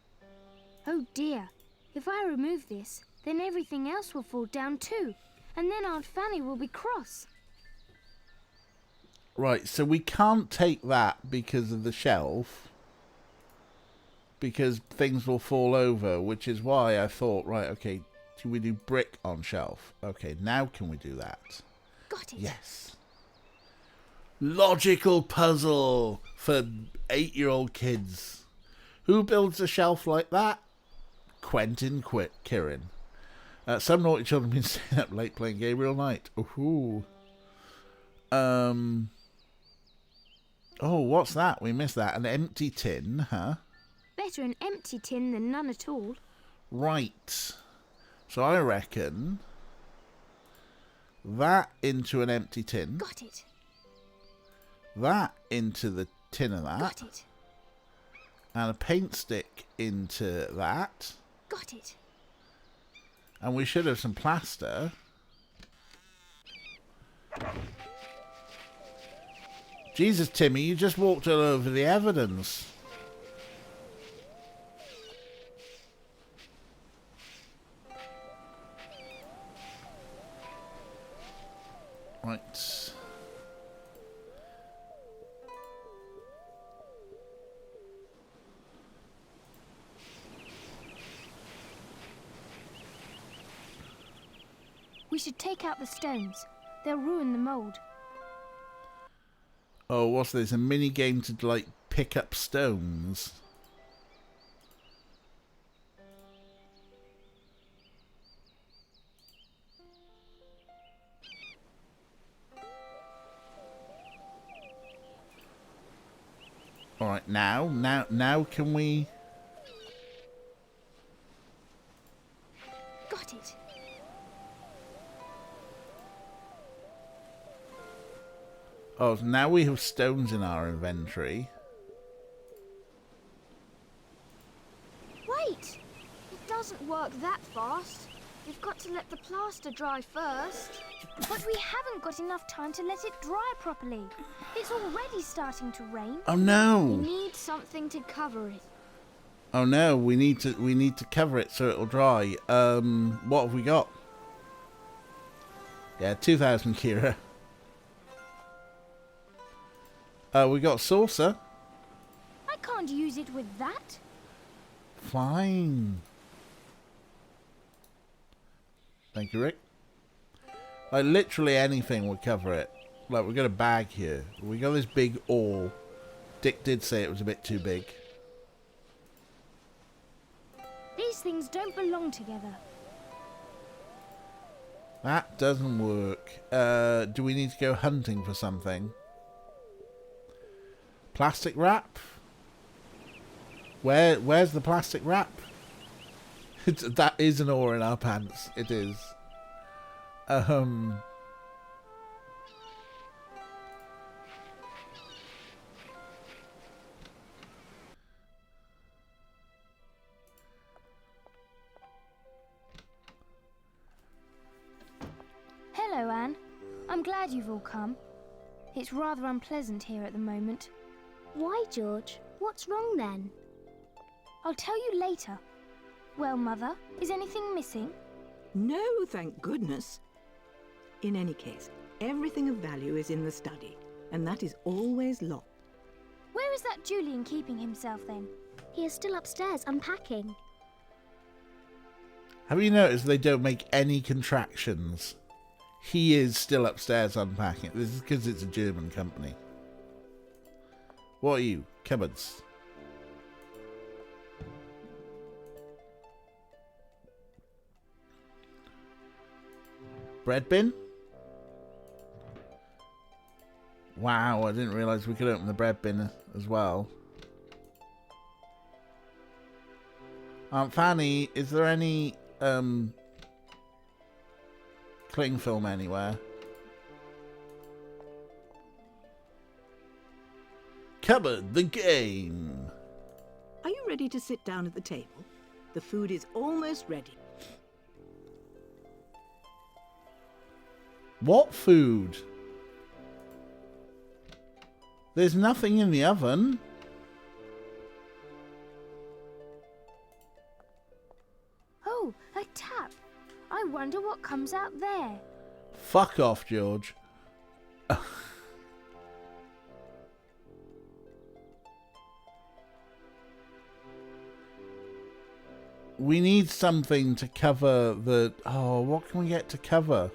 Oh dear. If I remove this, then everything else will fall down too. And then Aunt Fanny will be cross. Right, so we can't take that because of the shelf. Because things will fall over, which is why I thought, right, okay, can we do brick on shelf? Okay, now can we do that? Got it. Yes. Logical puzzle for 8-year-old kids. Who builds a shelf like that? Quentin Kirin. Some naughty children have been staying up late playing Gabriel Knight. Ooh. Oh, what's that? We missed that. An empty tin, huh? Better an empty tin than none at all. Right. So I reckon that into an empty tin. Got it. That into the tin of that. Got it. And a paint stick into that. Got it. And we should have some plaster. Jesus, Timmy, you just walked all over the evidence. Right. We should take out the stones. They'll ruin the mould. Oh, what's this? A mini game to, like, pick up stones? Alright, now can we... Got it. Oh, so now we have stones in our inventory. Wait! It doesn't work that fast. We've got to let the plaster dry first. But we haven't got enough time to let it dry properly. It's already starting to rain. Oh We no! need something to cover it. Oh no, we need to cover it so it'll dry. What have we got? Yeah, 2,000 Kira. We got saucer. I can't use it with that. Fine. Thank you, Rick. Like, literally anything would cover it. Like, we've got a bag here. We got this big awl. Dick did say it was a bit too big. These things don't belong together. That doesn't work. Do we need to go hunting for something? Plastic wrap? Where's the plastic wrap? That is an oar in our pants. It is. Hello, Anne. I'm glad you've all come. It's rather unpleasant here at the moment. Why, George? What's wrong then? I'll tell you later. Well, Mother, is anything missing? No, thank goodness. In any case, everything of value is in the study, and that is always locked. Where is that Julian keeping himself then? He is still upstairs unpacking. Have you noticed they don't make any contractions? He is still upstairs unpacking. This is because it's a German company. What are you? Cupboards. Bread bin? Wow, I didn't realise we could open the bread bin as well. Aunt Fanny, is there any cling film anywhere? Cupboard, the game. Are you ready to sit down at the table? The food is almost ready. What food? There's nothing in the oven. Oh, a tap. I wonder what comes out there. Fuck off, George. We need something to cover the... Oh, what can we get to cover?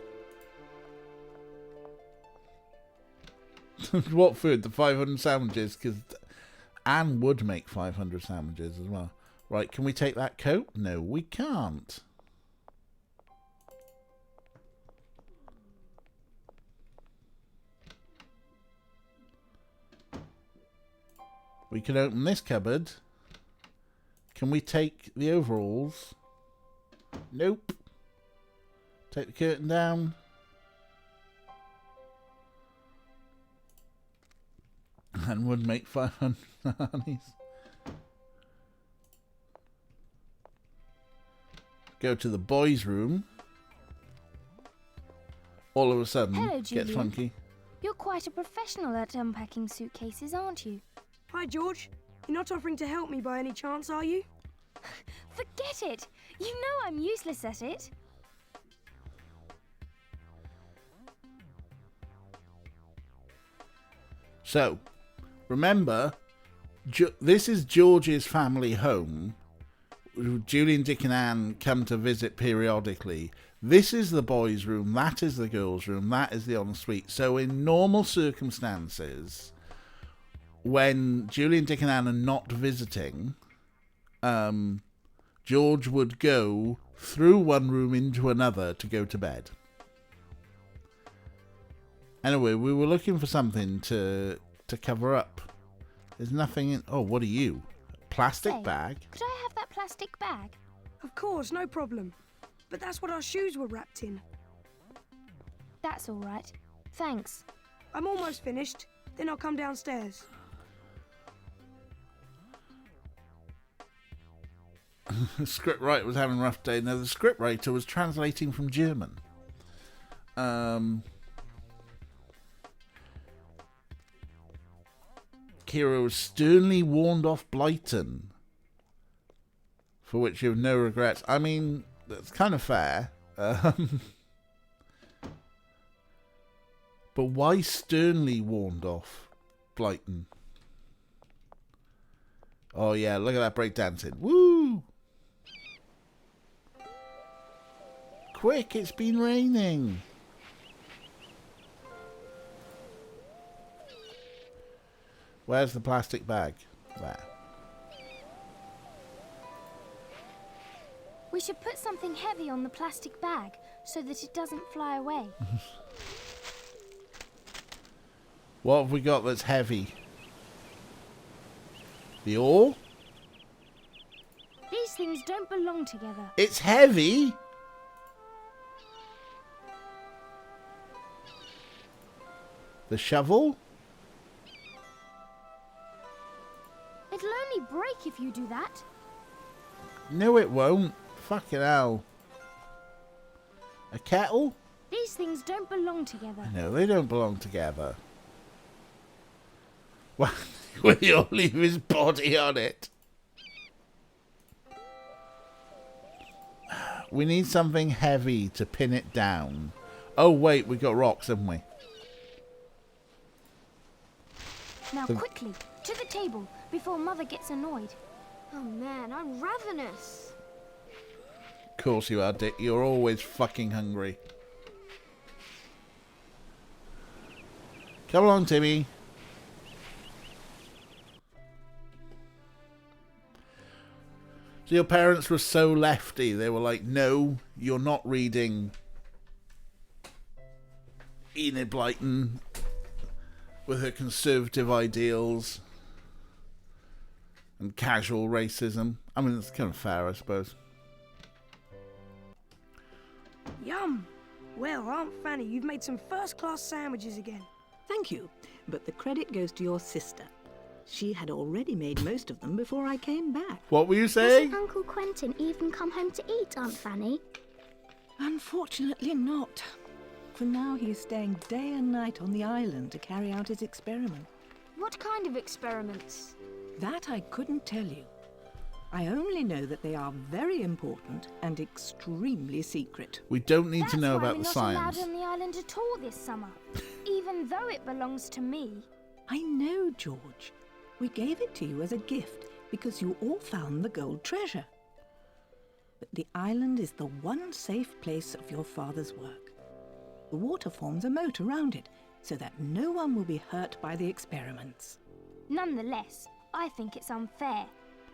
What food? The 500 sandwiches? Because Anne would make 500 sandwiches as well. Right, can we take that coat? No, we can't. We can open this cupboard. Can we take the overalls? Nope. Take the curtain down. And would make 500 honeys. go to the boys' room, all of a sudden Hello, gets Julian. funky. You're quite a professional at unpacking suitcases, aren't you? Hi, George. You're not offering to help me by any chance, are you? Forget it! You know I'm useless at it. So, remember, this is George's family home. Julian, Dick and Anne come to visit periodically. This is the boys' room, that is the girls' room, that is the ensuite. So in normal circumstances, when Julian, Dick and Anne are not visiting, George would go through one room into another to go to bed. Anyway, we were looking for something to cover up. There's nothing in... Oh, what are you? Plastic Hey, bag? Could I have that plastic bag? Of course, no problem. But that's what our shoes were wrapped in. That's all right. Thanks. I'm almost finished. Then I'll come downstairs. The scriptwriter was having a rough day. Now, the scriptwriter was translating from German. Kira was sternly warned off Blyton, for which you have no regrets. I mean, that's kind of fair. But why sternly warned off Blyton? Oh yeah, look at that breakdancing. Woo! Quick, it's been raining. Where's the plastic bag? There. We should put something heavy on the plastic bag so that it doesn't fly away. What have we got that's heavy? The oar? These things don't belong together. It's heavy? The shovel? It'll only break if you do that. No, it won't. Fucking hell. A kettle? These things don't belong together. No, they don't belong together. Well, will you leave his body on it? We need something heavy to pin it down. Oh, wait, we got rocks, haven't we? Now quickly, to the table, before Mother gets annoyed. Oh man, I'm ravenous. Of course you are, Dick. You're always fucking hungry. Come along, Timmy. So your parents were so lefty. They were like, no, you're not reading Enid Blyton with her conservative ideals and casual racism. I mean, it's kind of fair, I suppose. Yum! Well, Aunt Fanny, you've made some first-class sandwiches again. Thank you, but the credit goes to your sister. She had already made most of them before I came back. What were you saying? Doesn't Uncle Quentin even come home to eat, Aunt Fanny? Unfortunately not. For now, he is staying day and night on the island to carry out his experiment. What kind of experiments? That I couldn't tell you. I only know that they are very important and extremely secret. We don't need That's to know why about we're the not science. allowed on the island at all this summer, even though it belongs to me. I know, George. We gave it to you as a gift because you all found the gold treasure. But the island is the one safe place of your father's work. The water forms a moat around it so that no one will be hurt by the experiments. Nonetheless, I think it's unfair.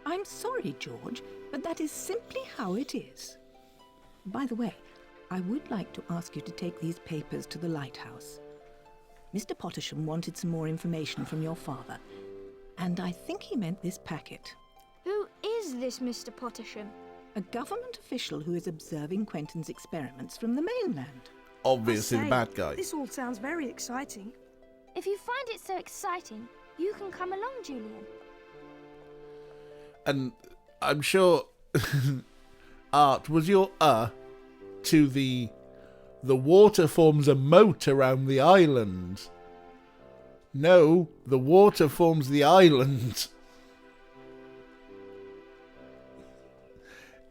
I'm sorry, George, but that is simply how it is. By the way, I would like to ask you to take these papers to the lighthouse. Mr. Pottersham wanted some more information from your father, and I think he meant this packet. Who is this Mr. Pottersham? A government official who is observing Quentin's experiments from the mainland. Obviously I the say, bad guy. This all sounds very exciting. If you find it so exciting, you can come along, Julian. And I'm sure Art, was your to the water forms a moat around the island? No, the water forms the island.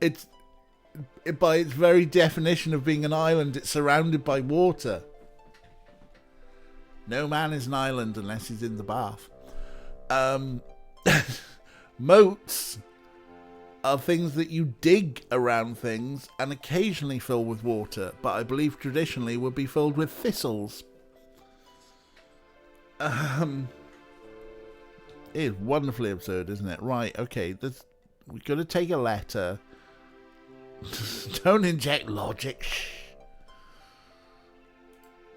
It's, by its very definition of being an island, it's surrounded by water. No man is an island unless he's in the bath. Moats are things that you dig around things and occasionally fill with water, but I believe traditionally would be filled with thistles. It is wonderfully absurd, isn't it? Right, okay, we've got to take a letter. Don't inject logic. Shh.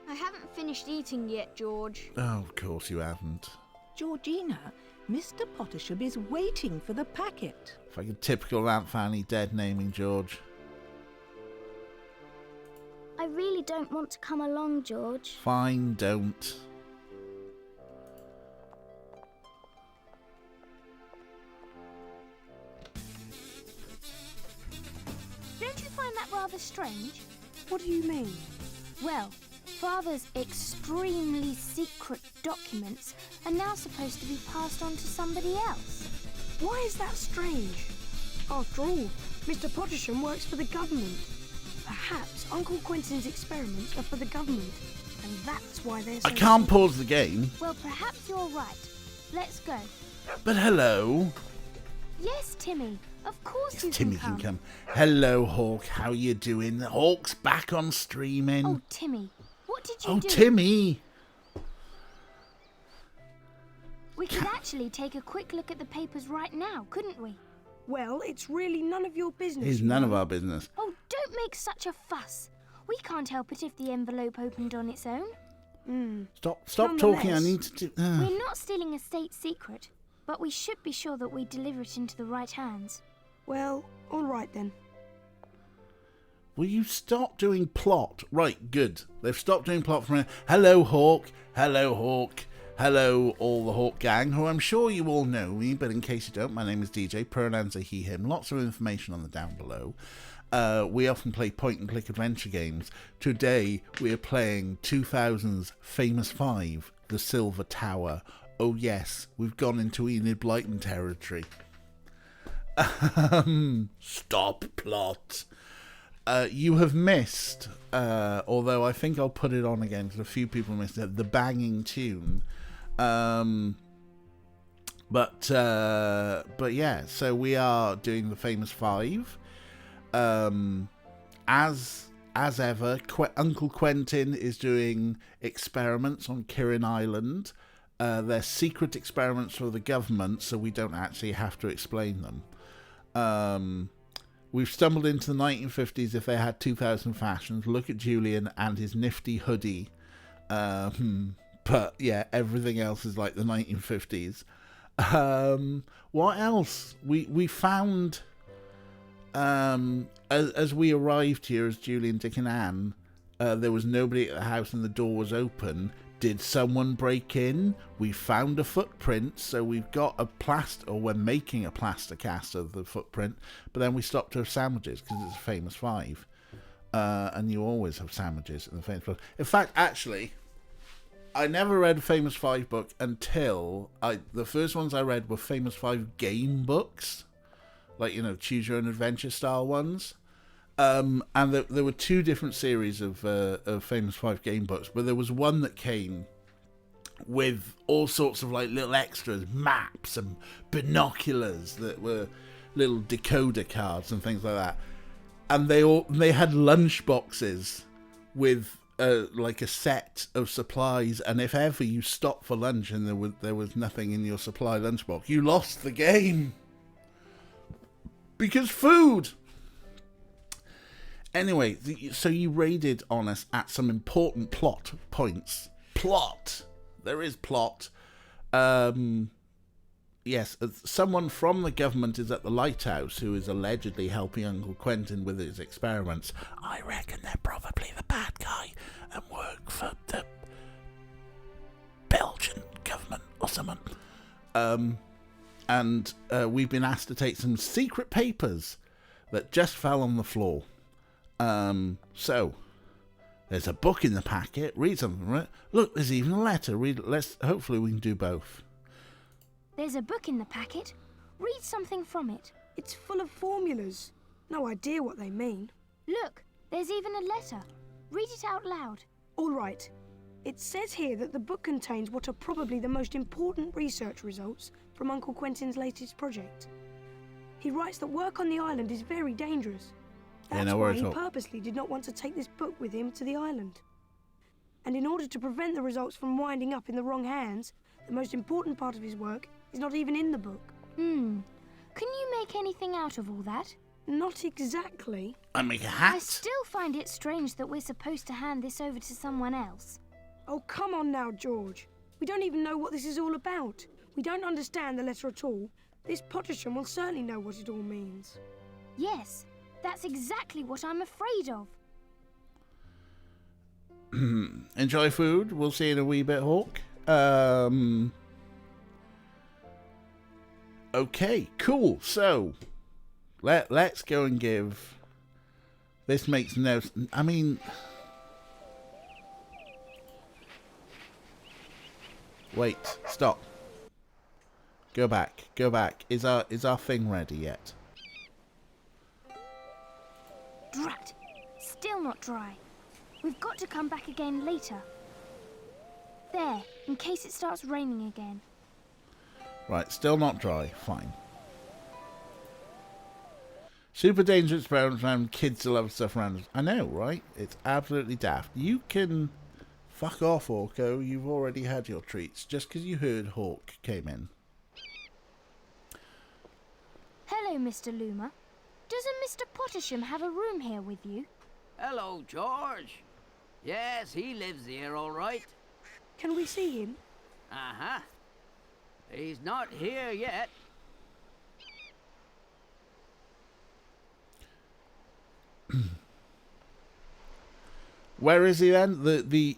I haven't finished eating yet, George. Oh, of course you haven't. Georgina, Mr. Pottersham is waiting for the packet. Fucking typical Aunt Fanny dead naming George. I really don't want to come along, George. Fine, don't. Don't you find that rather strange? What do you mean? Well, Father's extremely secret documents are now supposed to be passed on to somebody else. Why is that strange? After all, Mr. Pottersham works for the government. Perhaps Uncle Quentin's experiments are for the government, and that's why they're so... I can't pause the game. Well, perhaps you're right. Let's go. But hello. Yes, Timmy. Of course Yes, you Timmy can come. Hello, Hawk. How you doing? Hawk's back on streaming. Oh, Timmy. What did you Oh, do? Timmy. We could actually take a quick look at the papers right now, couldn't we? Well, it's really none of your business. It's none of our business. Oh, don't make such a fuss. We can't help it if the envelope opened on its own. Stop talking. I Nonetheless. need to do... We're not stealing a state secret, but we should be sure that we deliver it into the right hands. Well, all right then. Will you stop doing plot? Right, good. They've stopped doing plot for me. Hello, Hawk. Hello, Hawk. Hello, all the Hawk gang, who I'm sure you all know me, but in case you don't, my name is DJ, pronouns are he, him. Lots of information on the down below. We often play point-and-click adventure games. Today, we are playing 2000's Famous 5, The Silver Tower. Oh yes, we've gone into Enid Blyton territory. Stop plot. You have missed, although I think I'll put it on again because a few people missed it, the banging tune. But yeah, so we are doing the Famous 5. As ever, Uncle Quentin is doing experiments on Kirin Island. They're secret experiments for the government, so we don't actually have to explain them. We've stumbled into the 1950s if they had 2000 fashions. Look at Julian and his nifty hoodie. But yeah, everything else is like the 1950s. What else? We found, as we arrived here as Julian, Dick and Anne, there was nobody at the house and the door was open. Did someone break in? We found a footprint, so we've got we're making a plaster cast of the footprint, but then we stopped to have sandwiches because it's a Famous 5. And you always have sandwiches in the Famous 5. In fact, actually, I never read a Famous 5 book until the first ones I read were Famous 5 game books, like, choose your own adventure style ones. And there were two different series of Famous 5 game books, but there was one that came with all sorts of like little extras, maps and binoculars that were little decoder cards and things like that. And they had lunch boxes with like a set of supplies, and if ever you stopped for lunch and there was nothing in your supply lunchbox, you lost the game because food. Anyway, so you raided on us at some important plot points. Plot! There is plot. Yes, someone from the government is at the lighthouse who is allegedly helping Uncle Quentin with his experiments. I reckon they're probably the bad guy and work for the Belgian government or someone. And we've been asked to take some secret papers that just fell on the floor. So there's a book in the packet. Read something from it. Look, there's even a letter. Read. Hopefully we can do both. There's a book in the packet. Read something from it. It's full of formulas. No idea what they mean. Look, there's even a letter. Read it out loud. All right. It says here that the book contains what are probably the most important research results from Uncle Quentin's latest project. He writes that work on the island is very dangerous. That's why he purposely did not want to take this book with him to the island. And in order to prevent the results from winding up in the wrong hands, the most important part of his work is not even in the book. Can you make anything out of all that? Not exactly. I make a hat. I still find it strange that we're supposed to hand this over to someone else. Oh, come on now, George. We don't even know what this is all about. We don't understand the letter at all. This Pottersham will certainly know what it all means. Yes, that's exactly what I'm afraid of. Enjoy food. We'll see you in a wee bit, Hawk. Okay, cool. So, let's go and give... This makes no... I mean... Wait, stop. Go back, go back. Is our thing ready yet? Drat! Still not dry. We've got to come back again later. There, in case it starts raining again. Right, still not dry. Fine. Super dangerous experiments around kids that love stuff around us. I know, right? It's absolutely daft. You can fuck off, Orko. You've already had your treats just because you heard Hawk came in. Hello, Mr. Luma. Doesn't Mr. Pottersham have a room here with you? Hello, George. Yes, he lives here, all right. Can we see him? Uh-huh. He's not here yet. Where is he then? The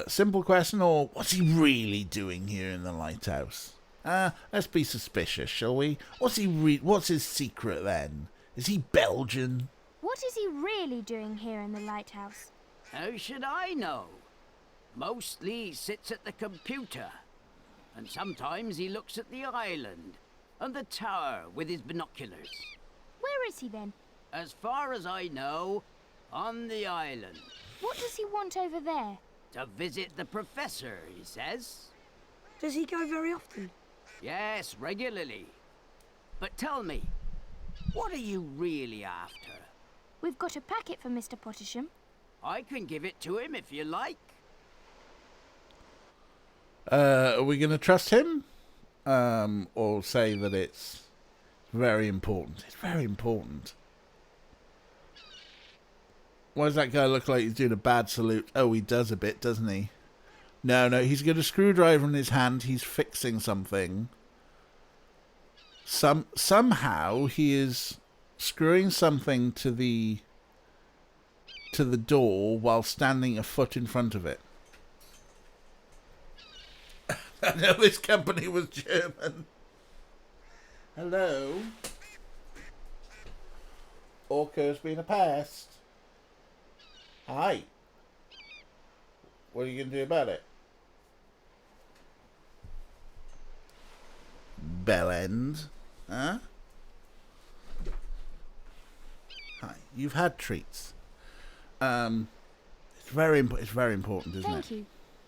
simple question, or what's he really doing here in the lighthouse? Let's be suspicious, shall we? What's his secret then? Is he Belgian? What is he really doing here in the lighthouse? How should I know? Mostly he sits at the computer. And sometimes he looks at the island and the tower with his binoculars. Where is he then? As far as I know, on the island. What does he want over there? To visit the professor, he says. Does he go very often? Yes, regularly. But tell me, what are you really after? We've got a packet for Mr. Pottersham. I can give it to him if you like. Are we going to trust him? Or say that it's very important? It's very important. Why does that guy look like he's doing a bad salute? Oh, he does a bit, doesn't he? No, he's got a screwdriver in his hand. He's fixing something. Somehow he is screwing something to the door while standing a foot in front of it. I know this company was German. Hello? Orko's been a pest. Hi. What are you going to do about it? Bellend. Huh? Hi. You've had treats. It's very important, isn't it? Thank you.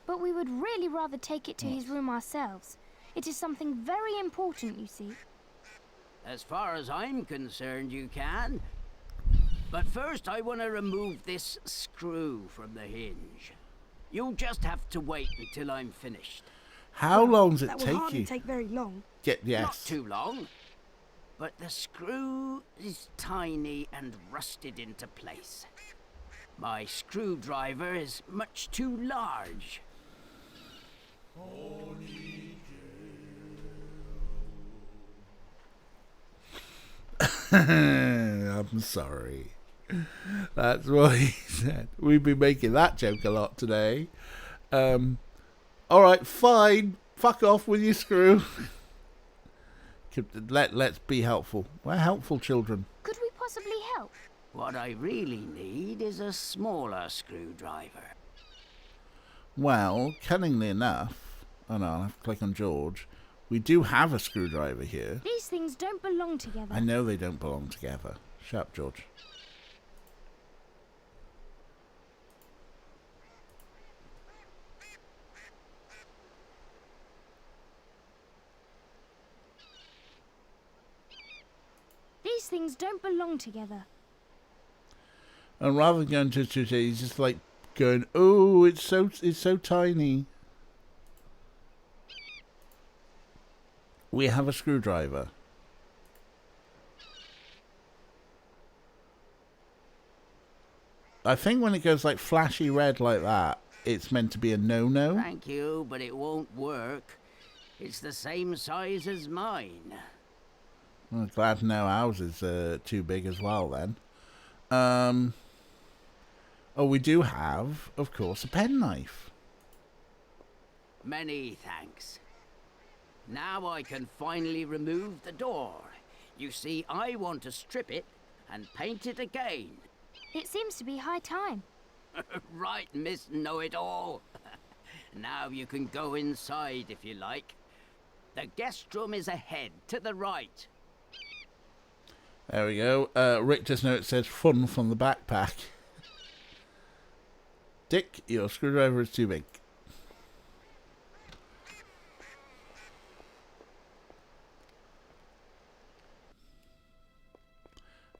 But we would really rather take it to his room ourselves. It is something very important, you see. As far as I'm concerned, you can. But first, I want to remove this screw from the hinge. You'll just have to wait until I'm finished. How long does it That take will you? hardly take very long. Yes. Not too long. But the screw is tiny and rusted into place. My screwdriver is much too large. I'm sorry. That's what he said. We've been making that joke a lot today. Alright, fine. Fuck off with your screw. Let's be helpful. We're helpful children. Could we possibly help? What I really need is a smaller screwdriver. Well, cunningly enough, oh no, I'll have to click on George. We do have a screwdriver here. These things don't belong together. I know they don't belong together. Shut up, George. These things don't belong together. And rather than going to he's just like going, oh, it's so tiny. We have a screwdriver. I think when it goes like flashy red like that, it's meant to be a no-no. Thank you, but it won't work. It's the same size as mine. I'm glad to know ours is too big as well then. Oh, we do have, of course, a penknife. Many thanks. Now I can finally remove the door. You see, I want to strip it and paint it again. It seems to be high time. Right, Miss Know-It-All. Now you can go inside if you like. The guest room is ahead, to the right. There we go. Rick just note says fun from the backpack. Dick, your screwdriver is too big.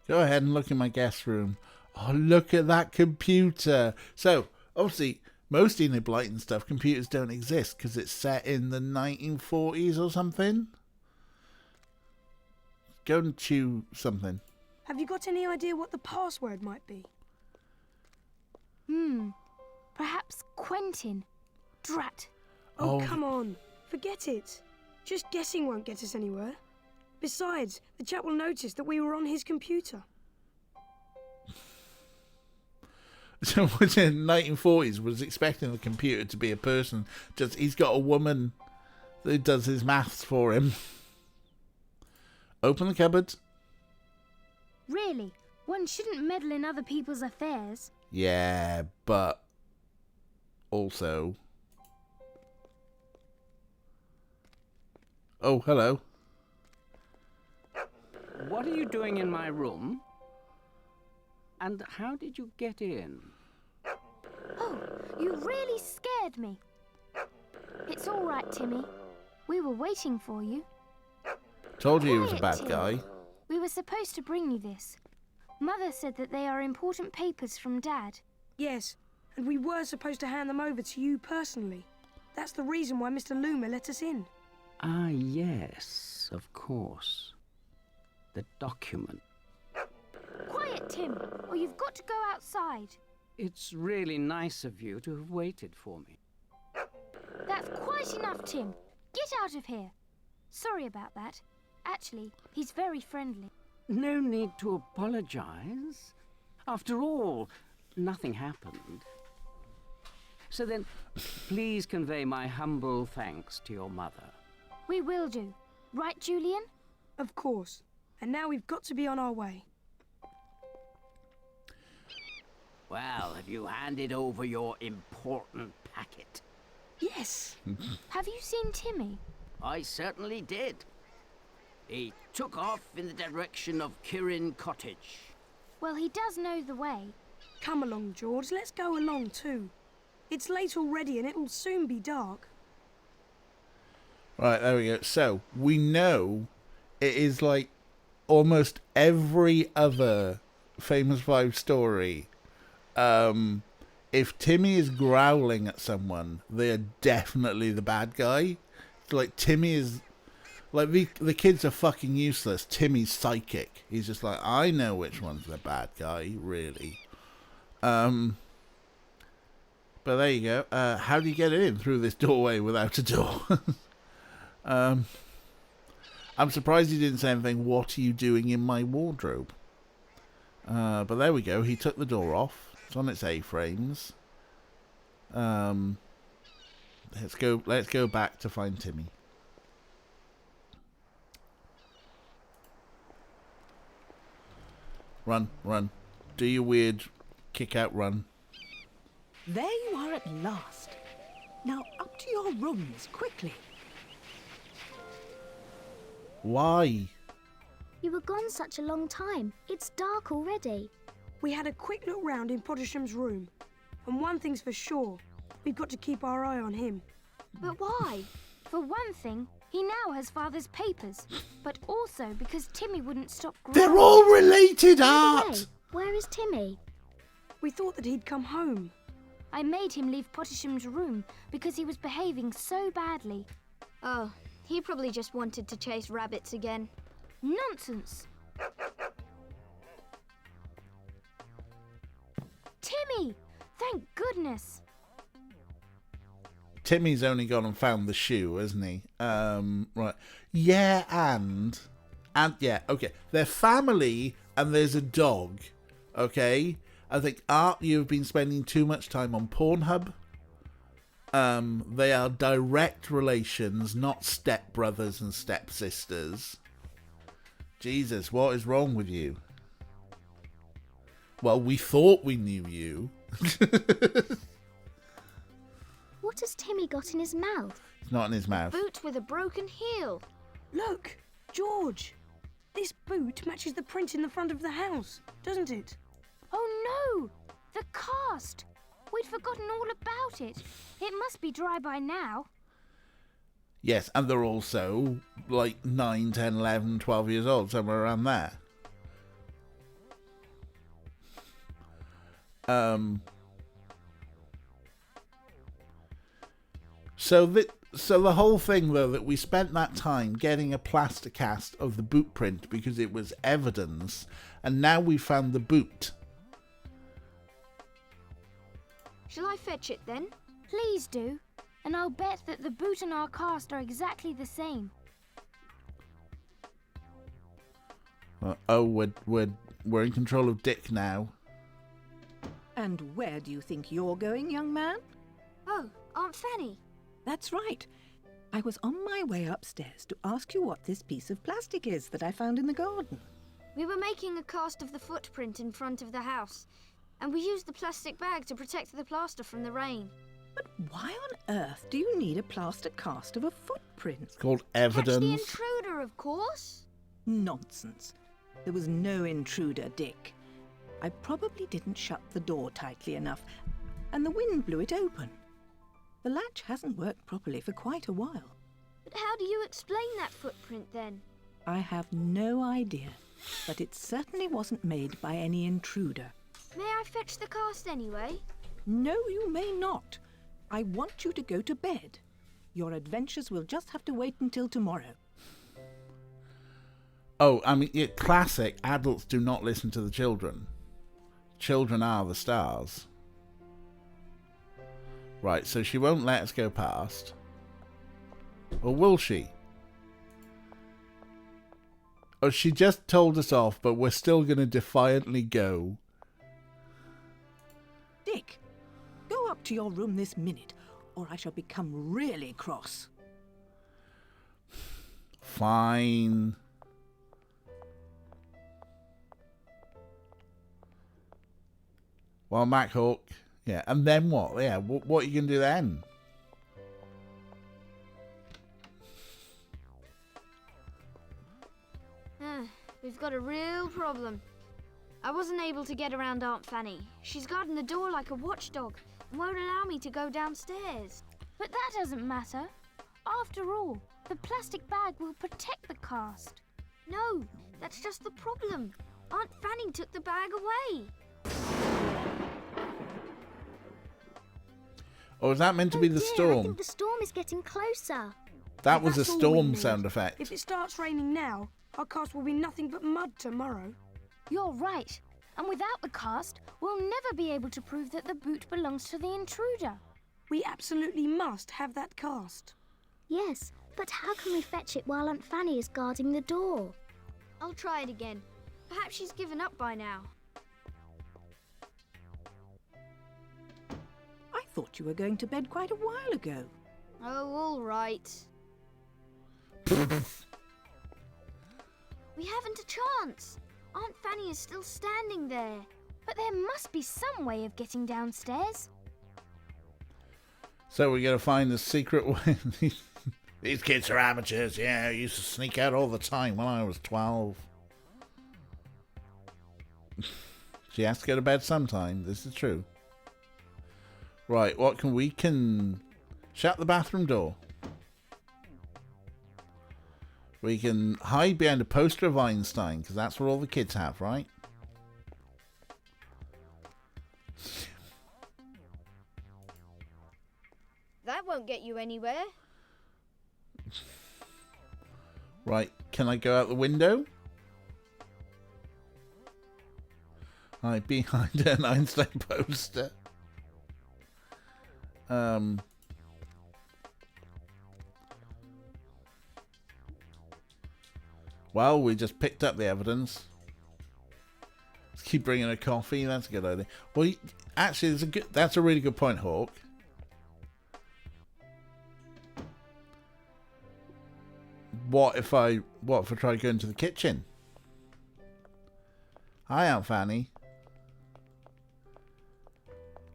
Go ahead and look in my guest room. Oh, look at that computer. So, obviously, most Enid Blyton stuff, computers don't exist because it's set in the 1940s or something. Go and chew something. Have you got any idea what the password might be? Perhaps Quentin. Drat. Oh, come on. Forget it. Just guessing won't get us anywhere. Besides, the chap will notice that we were on his computer. So in the 1940s was expecting the computer to be a person. Just he's got a woman that does his maths for him. Open the cupboard. Really? One shouldn't meddle in other people's affairs. Yeah, but also... Oh, hello. What are you doing in my room? And how did you get in? Oh, you really scared me. It's all right, Timmy. We were waiting for you. Told you he was a Quiet, bad Tim. guy. We were supposed to bring you this. Mother said that they are important papers from Dad. Yes, and we were supposed to hand them over to you personally. That's the reason why Mr. Loomer let us in. Ah, yes, of course. The document. Quiet, Tim, or you've got to go outside. It's really nice of you to have waited for me. That's quite enough, Tim. Get out of here. Sorry about that. Actually, he's very friendly. No need to apologize. After all, nothing happened. So then, please convey my humble thanks to your mother. We will do. Right, Julian? Of course. And now we've got to be on our way. Well, have you handed over your important packet? Yes. Have you seen Timmy? I certainly did. He took off in the direction of Kirin Cottage. Well, he does know the way. Come along, George. Let's go along too. It's late already and it'll soon be dark. Right, there we go. So, we know it is like almost every other Famous Five story. If Timmy is growling at someone, they are definitely the bad guy. Like, Timmy is... Like, the kids are fucking useless. Timmy's psychic. He's just like, I know which one's the bad guy, really. But there you go. How do you get in through this doorway without a door? I'm surprised he didn't say anything, what are you doing in my wardrobe? But there we go. He took the door off. It's on its A-frames. Let's go back to find Timmy. Run, run. Do your weird kick out run. There you are at last. Now up to your rooms, quickly. Why? You were gone such a long time. It's dark already. We had a quick look round in Pottersham's room. And one thing's for sure. We've got to keep our eye on him. But why? For one thing, he now has Father's papers. But also because Timmy wouldn't stop growing. They're all related, By the Art! way, where is Timmy? We thought that he'd come home. I made him leave Pottersham's room because he was behaving so badly. Oh, he probably just wanted to chase rabbits again. Nonsense! Timmy! Thank goodness! Timmy's only gone and found the shoe, hasn't he? Right. Yeah, and yeah, okay. They're family and there's a dog, okay? I think, Art, you've been spending too much time on Pornhub. They are direct relations, not stepbrothers and stepsisters. Jesus, what is wrong with you? Well, we thought we knew you. What has Timmy got in his mouth? It's not in his mouth. Boot with a broken heel. Look, George. This boot matches the print in the front of the house, doesn't it? Oh no! The cast! We'd forgotten all about it. It must be dry by now. Yes, and they're also like 9, 10, 11, 12 years old, somewhere around there. So the whole thing, though, that we spent that time getting a plaster cast of the boot print because it was evidence, and now we found the boot. Shall I fetch it then? Please do. And I'll bet that the boot and our cast are exactly the same. We're in control of Dick now. And where do you think you're going, young man? Oh, Aunt Fanny. That's right. I was on my way upstairs to ask you what this piece of plastic is that I found in the garden. We were making a cast of the footprint in front of the house, and we used the plastic bag to protect the plaster from the rain. But why on earth do you need a plaster cast of a footprint? It's called Catch the evidence. intruder, of course. Nonsense. There was no intruder, Dick. I probably didn't shut the door tightly enough, and the wind blew it open. The latch hasn't worked properly for quite a while. But how do you explain that footprint then? I have no idea, but it certainly wasn't made by any intruder. May I fetch the cast anyway? No, you may not. I want you to go to bed. Your adventures will just have to wait until tomorrow. Oh, I mean, classic. Adults do not listen to the children. Children are the stars. Right, so she won't let us go past. Or will she? Oh, she just told us off, but we're still going to defiantly go. Dick, go up to your room this minute, or I shall become really cross. Fine. Well, Mac Hawk. Yeah, and then what? Yeah, what are you going to do then? We've got a real problem. I wasn't able to get around Aunt Fanny. She's guarding the door like a watchdog and won't allow me to go downstairs. But that doesn't matter. After all, the plastic bag will protect the cast. No, that's just the problem. Aunt Fanny took the bag away. Or is that meant to be the Dear, I storm? think the storm is getting closer. That was a That's all we storm need. sound effect. If it starts raining now, our cast will be nothing but mud tomorrow. You're right. And without the cast, we'll never be able to prove that the boot belongs to the intruder. We absolutely must have that cast. Yes, but how can we fetch it while Aunt Fanny is guarding the door? I'll try it again. Perhaps she's given up by now. I thought you were going to bed quite a while ago. Oh, all right. We haven't a chance. Aunt Fanny is still standing there. But there must be some way of getting downstairs. So we're going to find the secret way. These kids are amateurs. Yeah, I used to sneak out all the time when I was 12. She has to go to bed sometime. This is true. Right, we can shut the bathroom door. We can hide behind a poster of Einstein, because that's what all the kids have, right? That won't get you anywhere. Right, can I go out the window? Hide behind an Einstein poster. Well, we just picked up the evidence. Let's keep bringing a coffee. That's a good idea. Well, actually, that's a really good point, Hawk. What if I try going to the kitchen? Hi, Aunt Fanny.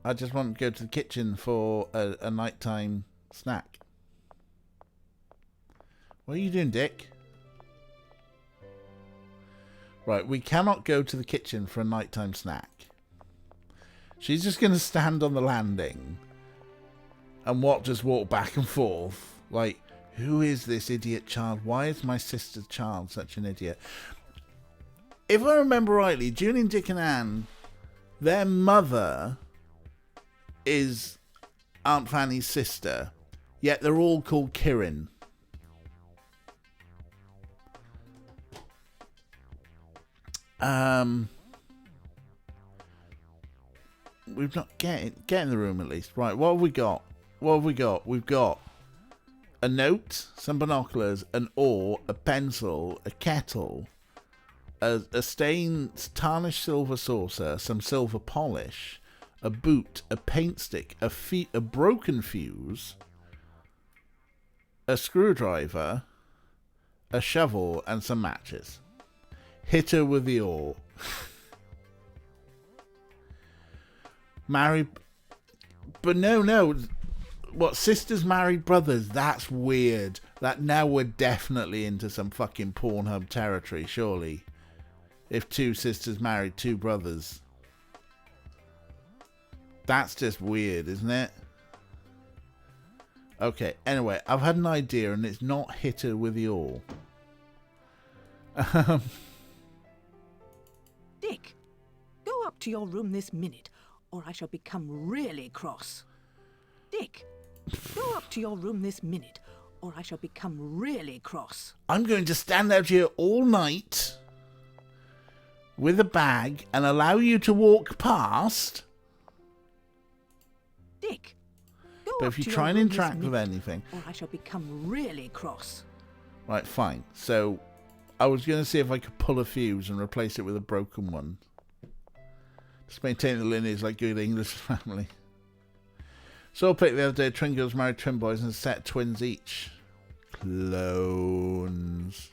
I just want to go to the kitchen for a nighttime snack. What are you doing, Dick? Right, we cannot go to the kitchen for a nighttime snack. She's just going to stand on the landing and just walk back and forth. Like, who is this idiot child? Why is my sister's child such an idiot? If I remember rightly, Julian, Dick and Anne, their mother is Aunt Fanny's sister, yet they're all called Kirin. We've not get in the room at least. Right, what have we got? We've got a note, some binoculars, an oar, a pencil, a kettle, a stained tarnished silver saucer, some silver polish, a boot, a paint stick, a broken fuse, a screwdriver, a shovel, and some matches. Hit her with the oar. Married... But no. What, sisters married brothers? That's weird. That now we're definitely into some fucking Pornhub territory, surely. If two sisters married two brothers. That's just weird, isn't it? Okay, anyway, I've had an idea and it's not hit her with the oar. Dick, go up to your room this minute, or I shall become really cross. Dick, go up to your room this minute, or I shall become really cross. I'm going to stand out here all night with a bag and allow you to walk past. Dick, go but up if you to try your and room this interact with minute, anything... or I shall become really cross. Right, fine. So, I was going to see if I could pull a fuse and replace it with a broken one. Just maintain the lineage like good English family. So I picked the other day, twin girls married twin boys and set twins each. Clones.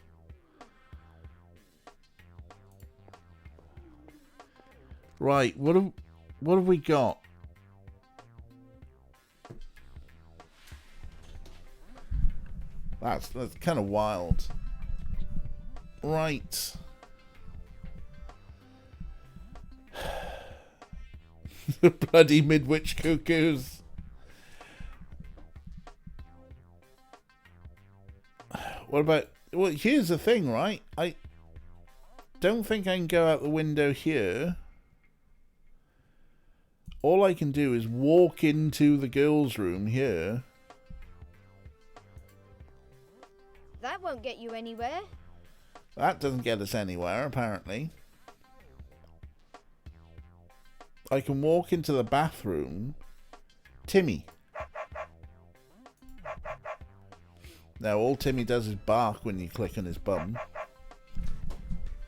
Right, what have we got? That's kind of wild. Right. The bloody midwich cuckoos. What about... Well, here's the thing, right? I don't think I can go out the window here. All I can do is walk into the girls' room here. That won't get you anywhere. That doesn't get us anywhere, apparently. I can walk into the bathroom. Timmy. Now, all Timmy does is bark when you click on his bum.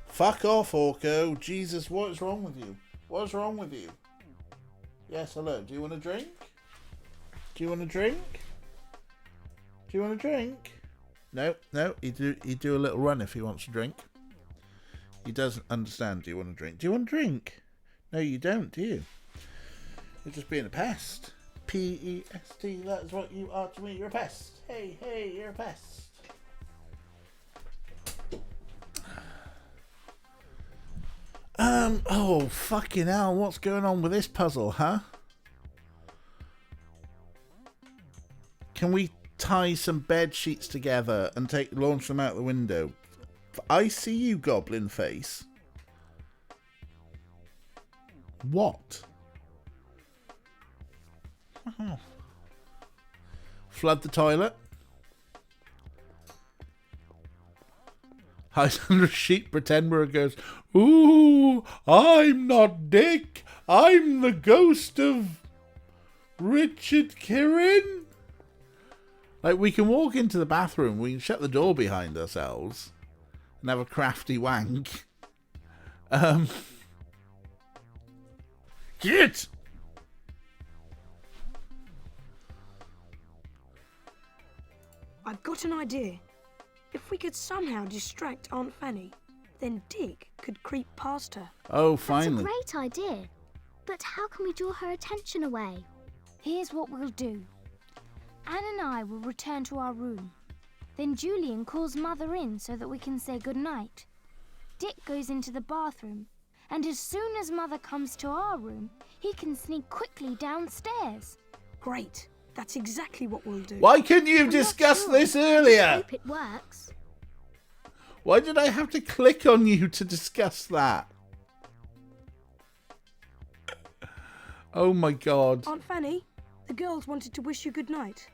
Fuck off, Orko. Jesus, what is wrong with you? What's wrong with you? Yes, hello. Do you want a drink? Do you want a drink? Do you want a drink? No. He'd do a little run if he wants a drink. He doesn't understand. Do you want a drink? Do you want a drink? No, you don't, do you? You're just being a pest. P-E-S-T, that is what you are to me. You're a pest. Hey, you're a pest. Oh, fucking hell. What's going on with this puzzle, huh? Can we tie some bed sheets together and launch them out the window? I see you, goblin face. What? Oh. Flood the toilet. Hide under a sheet, pretend where it goes, ooh, I'm not Dick. I'm the ghost of Richard Kirin. Like, we can walk into the bathroom, we can shut the door behind ourselves and have a crafty wank. Get! I've got an idea. If we could somehow distract Aunt Fanny, then Dick could creep past her. Oh, finally. That's a great idea. But how can we draw her attention away? Here's what we'll do. Anne and I will return to our room. Then Julian calls Mother in so that we can say goodnight. Dick goes into the bathroom, and as soon as Mother comes to our room, he can sneak quickly downstairs. Great. That's exactly what we'll do. Why couldn't you have discussed this earlier? I hope it works. Why did I have to click on you to discuss that? Oh my god. Aunt Fanny, the girls wanted to wish you good night.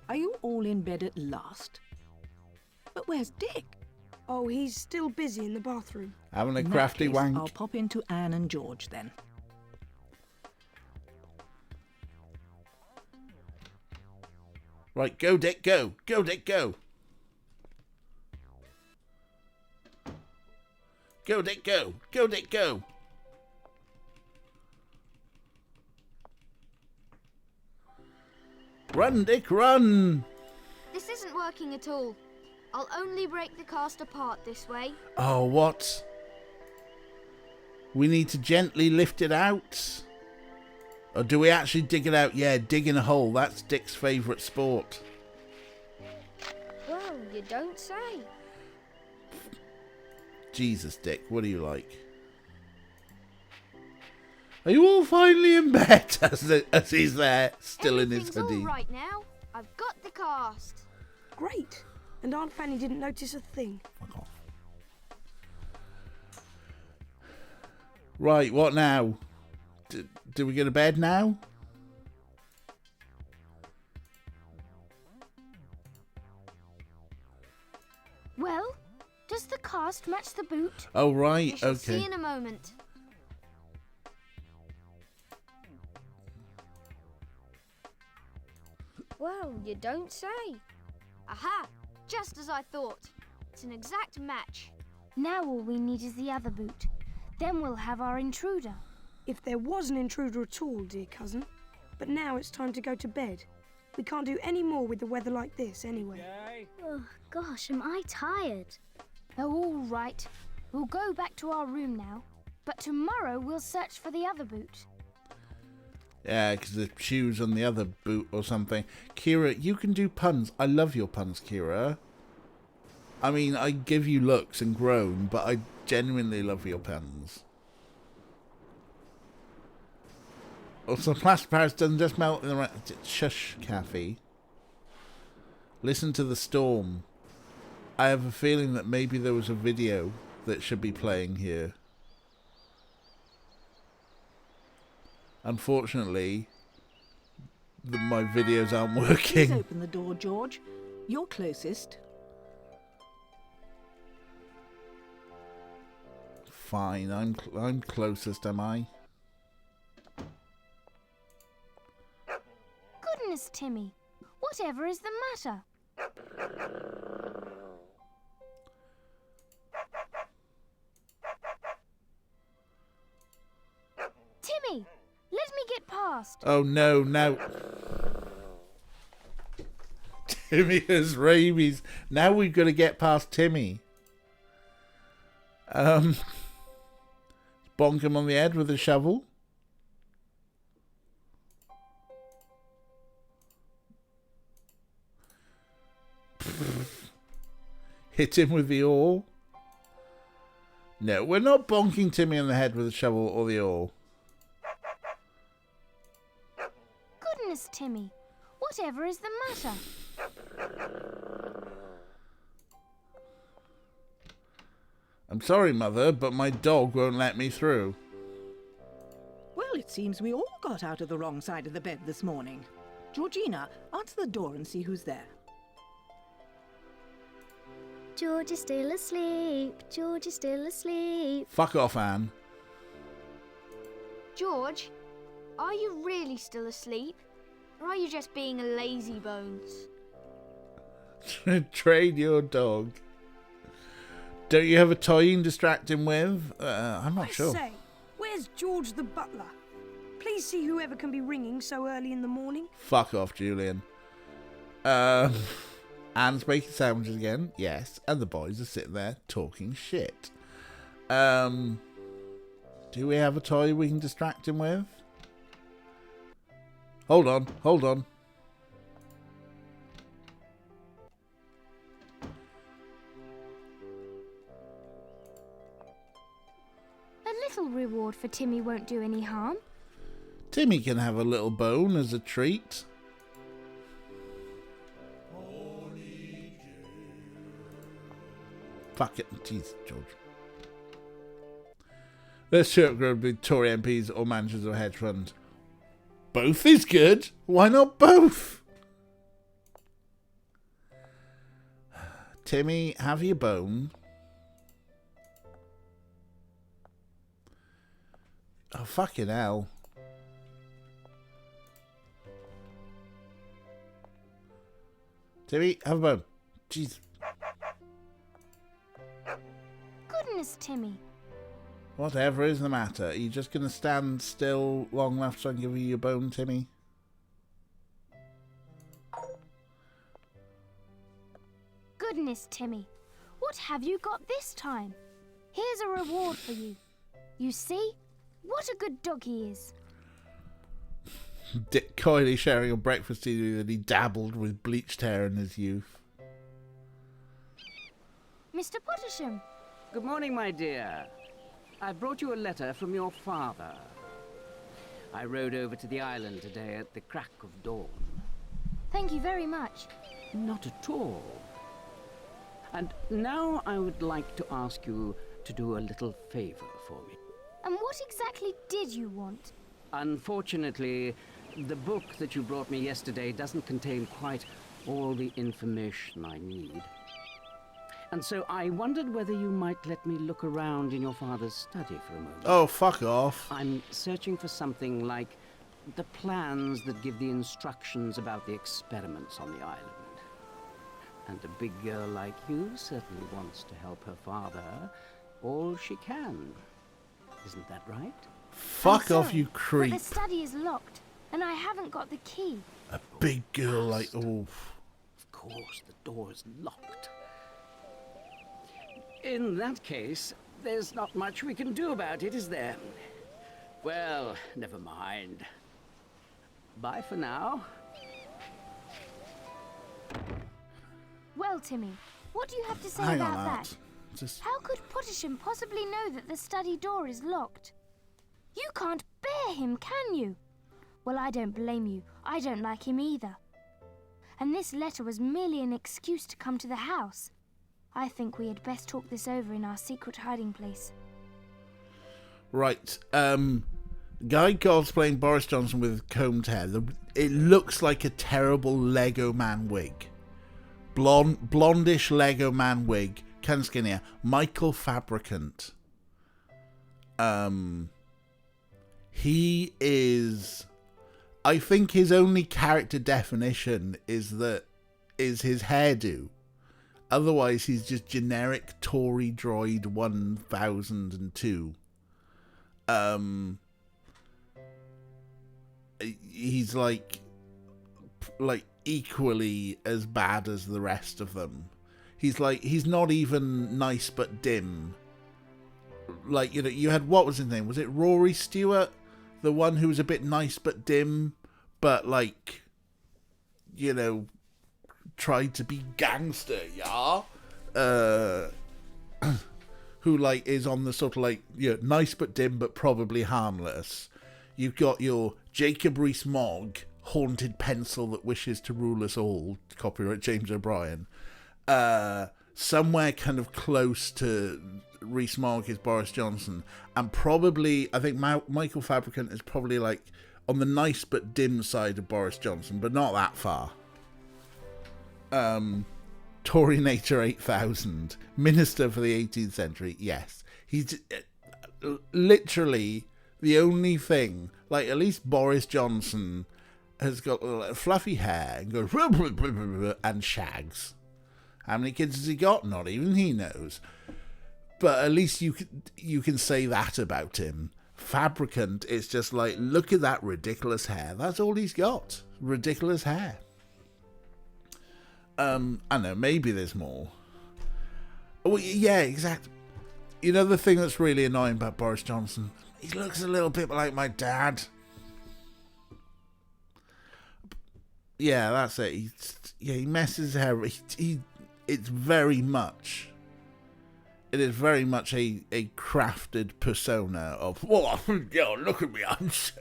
Are you all in bed at last? But where's Dick? Oh, he's still busy in the bathroom. Having a In that crafty case, wank. I'll pop into Anne and George then. Right, go Dick, go. Go Dick, go. Go Dick, go. Go Dick, go. Run, Dick, run. This isn't working at all. I'll only break the cast apart this way. Oh, what? We need to gently lift it out. Or do we actually dig it out? Yeah, digging a hole. That's Dick's favourite sport. Well, you don't say. Jesus, Dick, what are you like? Are you all finally in bed as he's there, still in his hoodie? Everything's all right now. I've got the cast. Great. And Aunt Fanny didn't notice a thing. Fuck off. Right, what now? Do we go to bed now? Well, does the cast match the boot? Oh, You right, shall okay. see in a moment. Well, you don't say. Aha! Just as I thought. It's an exact match. Now all we need is the other boot. Then we'll have our intruder. If there was an intruder at all, dear cousin. But now it's time to go to bed. We can't do any more with the weather like this anyway. Oh, gosh, am I tired? Oh, all right. We'll go back to our room now. But tomorrow we'll search for the other boot. Yeah, because the shoe's on the other boot or something. Kira, you can do puns. I love your puns, Kira. I mean, I give you looks and groan, but I genuinely love your puns. Also, plaster Paris doesn't just melt in the right... Shush, Kathy. Listen to the storm. I have a feeling that maybe there was a video that should be playing here. Unfortunately, my videos aren't Please working. open the door, George. You're closest. Fine, I'm closest, am I? Goodness, Timmy. Whatever is the matter? Timmy, let me get past. Oh no, no. Timmy has rabies. Now we've got to get past Timmy. Bonk him on the head with a shovel. Hit him with the oar. No, we're not bonking Timmy on the head with a shovel or the oar. Goodness, Timmy. Whatever is the matter? I'm sorry, Mother, but my dog won't let me through. Well, it seems we all got out of the wrong side of the bed this morning. Georgina, answer the door and see who's there. George is still asleep. George is still asleep. Fuck off, Anne. George, are you really still asleep? Or are you just being a lazy bones? Train your dog. Don't you have a toy you can distract him with? I'm not sure. I say, where's George the butler? Please see whoever can be ringing so early in the morning. Fuck off, Julian. Anne's making sandwiches again. Yes. And the boys are sitting there talking shit. Do we have a toy we can distract him with? Hold on. A little reward for Timmy won't do any harm. Timmy can have a little bone as a treat. Fuck it. Jeez, George. Let's show up group with Tory MPs or managers of hedge funds. Both is good. Why not both? Timmy, have your bone. Oh, fucking hell. Timmy, have a bone. Jeez. Goodness, Timmy. Whatever is the matter? Are you just going to stand still long enough so I can give you your bone, Timmy? Goodness, Timmy. What have you got this time? Here's a reward for you. You see? What a good dog he is. Dick coyly sharing a breakfast with you that he dabbled with bleached hair in his youth. Mr. Pottersham. Good morning, my dear. I brought you a letter from your father. I rode over to the island today at the crack of dawn. Thank you very much. Not at all. And now I would like to ask you to do a little favor for me. And what exactly did you want? Unfortunately, the book that you brought me yesterday doesn't contain quite all the information I need. And so I wondered whether you might let me look around in your father's study for a moment. Oh, fuck off. I'm searching for something like the plans that give the instructions about the experiments on the island. And a big girl like you certainly wants to help her father all she can. Isn't that right? Fuck I'm off, sorry, you creep. But the study is locked, and I haven't got the key. A big girl like... Oh. Of course, the door is locked. In that case, there's not much we can do about it, is there? Well, never mind. Bye for now. Well, Timmy, what do you have to say Hang about on, that? Art. Just... How could Pottersham possibly know that the study door is locked? You can't bear him, can you? Well, I don't blame you. I don't like him either. And this letter was merely an excuse to come to the house. I think we had best talk this over in our secret hiding place. Right. Guy cosplaying Boris Johnson with combed hair. It looks like a terrible Lego man wig. Blondish Lego man wig. Ken Skinner. Michael Fabricant. He is... I think his only character definition is his hairdo. Otherwise, he's just generic Tory droid 1002. He's like like equally as bad as the rest of them. He's not even nice but dim. Like, you know, you had, what was his name? Was it Rory Stewart? The one who was a bit nice but dim, but like, you know, tried to be gangster, yeah? Who like is on the sort of like, you know, nice but dim but probably harmless. You've got your Jacob Rees-Mogg, haunted pencil that wishes to rule us all, copyright James O'Brien. Somewhere kind of close to Rees-Mogg is Boris Johnson, and probably I think Michael Fabricant is probably like on the nice but dim side of Boris Johnson, but not that far. Torynator 8000, Minister for the 18th century, yes. He's literally the only thing, like at least Boris Johnson has got fluffy hair and goes and shags. How many kids has he got? Not even he knows. But at least you can say that about him. Fabricant is just like, look at that ridiculous hair. That's all he's got. Ridiculous hair. I know, maybe there's more. Oh, yeah, exactly. You know the thing that's really annoying about Boris Johnson? He looks a little bit like my dad. Yeah, that's it. He messes his hair. It is very much a crafted persona of, well, look at me, I'm such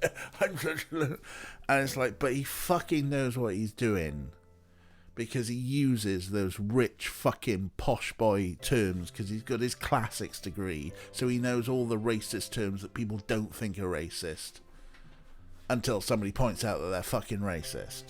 a... And it's like, but he fucking knows what he's doing. Because he uses those rich fucking posh boy terms because he's got his classics degree, so he knows all the racist terms that people don't think are racist until somebody points out that they're fucking racist.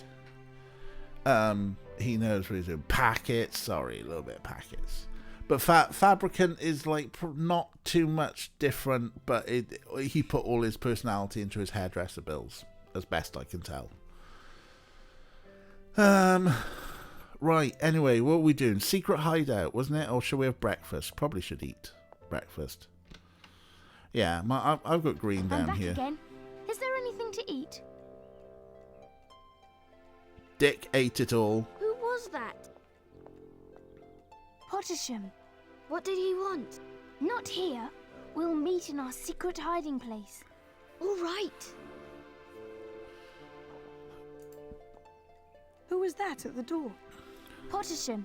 He knows what he's doing. Packets, sorry, a little bit of packets. But Fabricant is like not too much different, but he put all his personality into his hairdresser bills, as best I can tell. Right, anyway, what are we doing? Secret hideout, wasn't it? Or shall we have breakfast? Probably should eat breakfast. Yeah, I've got green down back here. Again. Is there anything to eat? Dick ate it all. Who was that? Pottersham. What did he want? Not here. We'll meet in our secret hiding place. All right. Who was that at the door? Pottersham.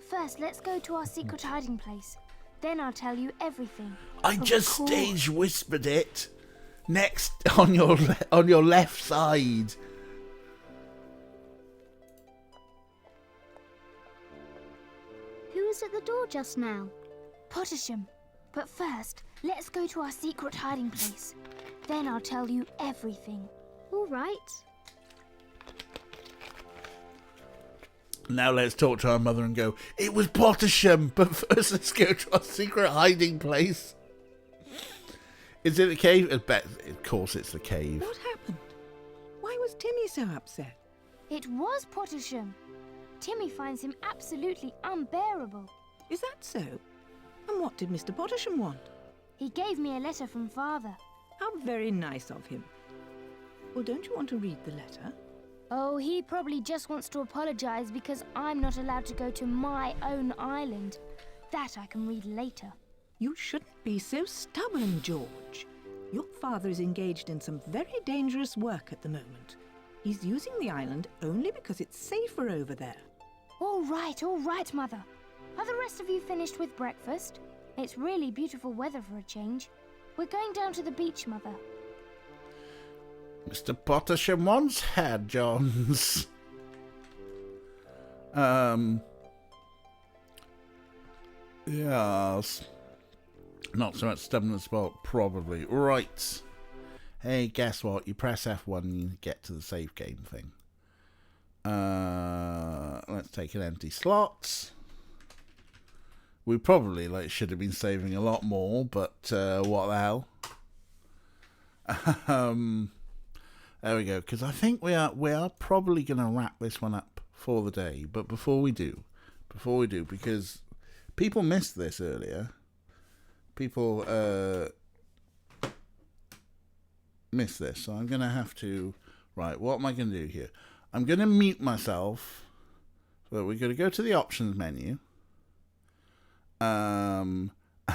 First, let's go to our secret hiding place. Then I'll tell you everything. I Of just course. stage whispered it. Next on your left side. Who was at the door just now? Pottersham. But first, let's go to our secret hiding place. Then I'll tell you everything. All right. Now let's talk to our mother and go, it was Pottersham, but first let's go to our secret hiding place. Is it the cave? Of course it's the cave. What happened? Why was Timmy so upset? It was Pottersham. Timmy finds him absolutely unbearable. Is that so? And what did Mr. Pottersham want? He gave me a letter from Father. How very nice of him. Well, don't you want to read the letter? Oh, he probably just wants to apologize because I'm not allowed to go to my own island. That I can read later. You shouldn't be so stubborn, George. Your father is engaged in some very dangerous work at the moment. He's using the island only because it's safer over there. All right, Mother. Are the rest of you finished with breakfast? It's really beautiful weather for a change. We're going down to the beach, Mother. Mr. Pottersham wants hair, Johns. Yes. Not so much stubborn as well, probably. Right. Hey, guess what? You press F1 and you get to the save game thing. Let's take an empty slot. We probably should have been saving a lot more, but what the hell? There we go. Because I think we are probably going to wrap this one up for the day. But before we do, because people missed this earlier. People missed this, so I'm going to have to... Right, what am I going to do here? I'm going to mute myself. So we're going to go to the options menu. And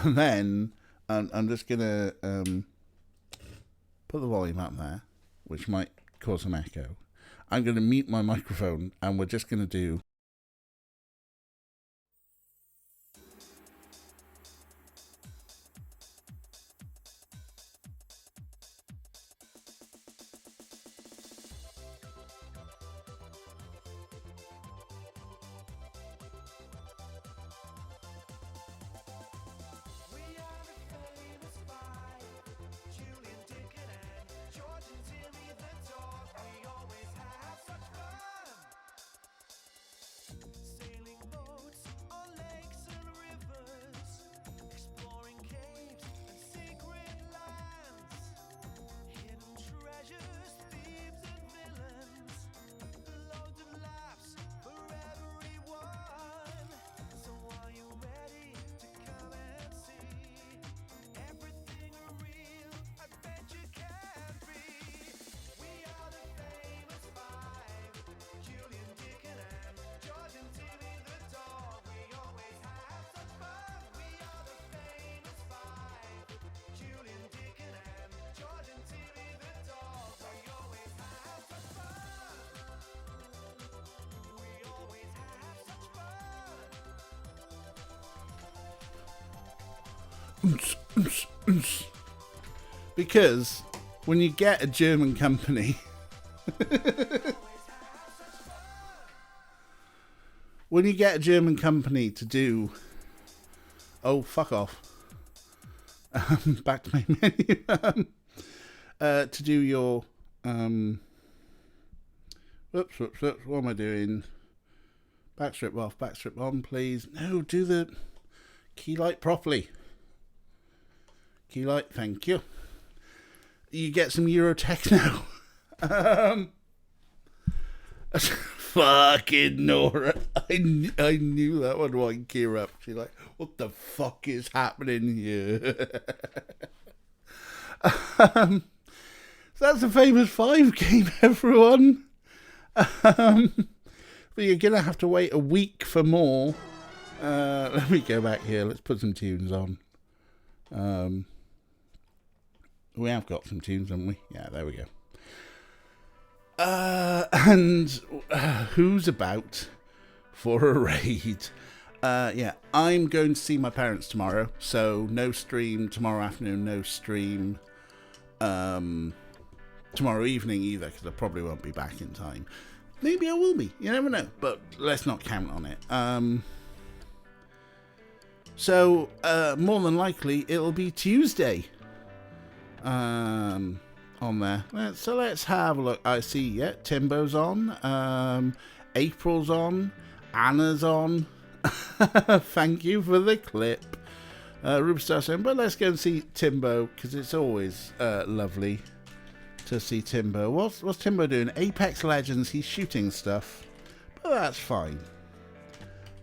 then I'm just going to put the volume up there, which might cause some echo. I'm going to mute my microphone, and we're just going to do... Because when you get a German company, to do, oh fuck off, back to my menu, to do your, whoops, what am I doing? Backstrip off, backstrip on, please. No, do the key light properly. Key light, thank you. You get some Eurotech now. Fucking Nora. I knew that would wind Kira up. She's like, what the fuck is happening here? So that's the Famous 5 game, everyone. But you're going to have to wait a week for more. Let me go back here. Let's put some tunes on. We have got some tunes, haven't we? Yeah, there we go. And who's about for a raid? Yeah, I'm going to see my parents tomorrow, so no stream tomorrow afternoon, no stream tomorrow evening either, because I probably won't be back in time. Maybe I will be, you never know, but let's not count on it. So, more than likely, it'll be Tuesday. On there. So let's have a look. I see, yeah, Timbo's on. April's on. Anna's on. Thank you for the clip. Rubestar saying, but let's go and see Timbo, because it's always lovely to see Timbo. What's Timbo doing? Apex Legends, he's shooting stuff. But that's fine.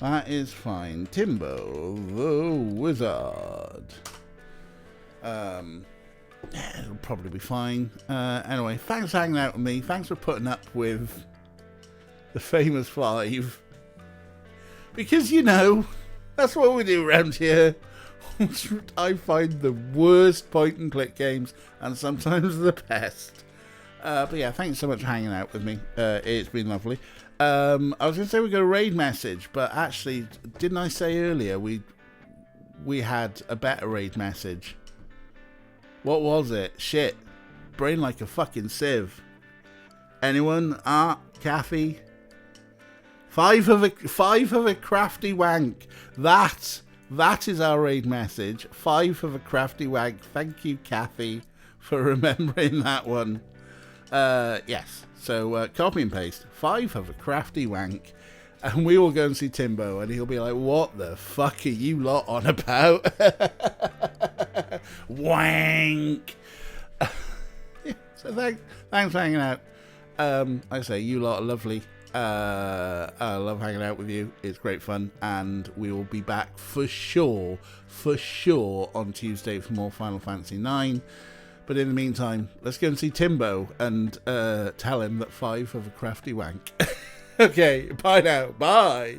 That is fine. Timbo the Wizard. Yeah, it'll probably be fine. Anyway, thanks for hanging out with me. Thanks for putting up with the Famous 5. Because, you know, that's what we do around here. I find the worst point-and-click games, and sometimes the best. But yeah, thanks so much for hanging out with me. It's been lovely. I was going to say we got a raid message, but actually, didn't I say earlier we had a better raid message? What was it? Shit. Brain like a fucking sieve. Anyone? Art? Kathy? Five of a crafty wank. That is our raid message. 5 of a crafty wank. Thank you, Kathy, for remembering that one. Yes. So copy and paste. 5 of a crafty wank. And we will go and see Timbo, and he'll be like, what the fuck are you lot on about? Wank! Yeah, so thanks for hanging out. Like I say, you lot are lovely. I love hanging out with you. It's great fun, and we will be back for sure on Tuesday for more Final Fantasy 9. But in the meantime, let's go and see Timbo and tell him that 5 of a crafty wank. Okay, bye now. Bye.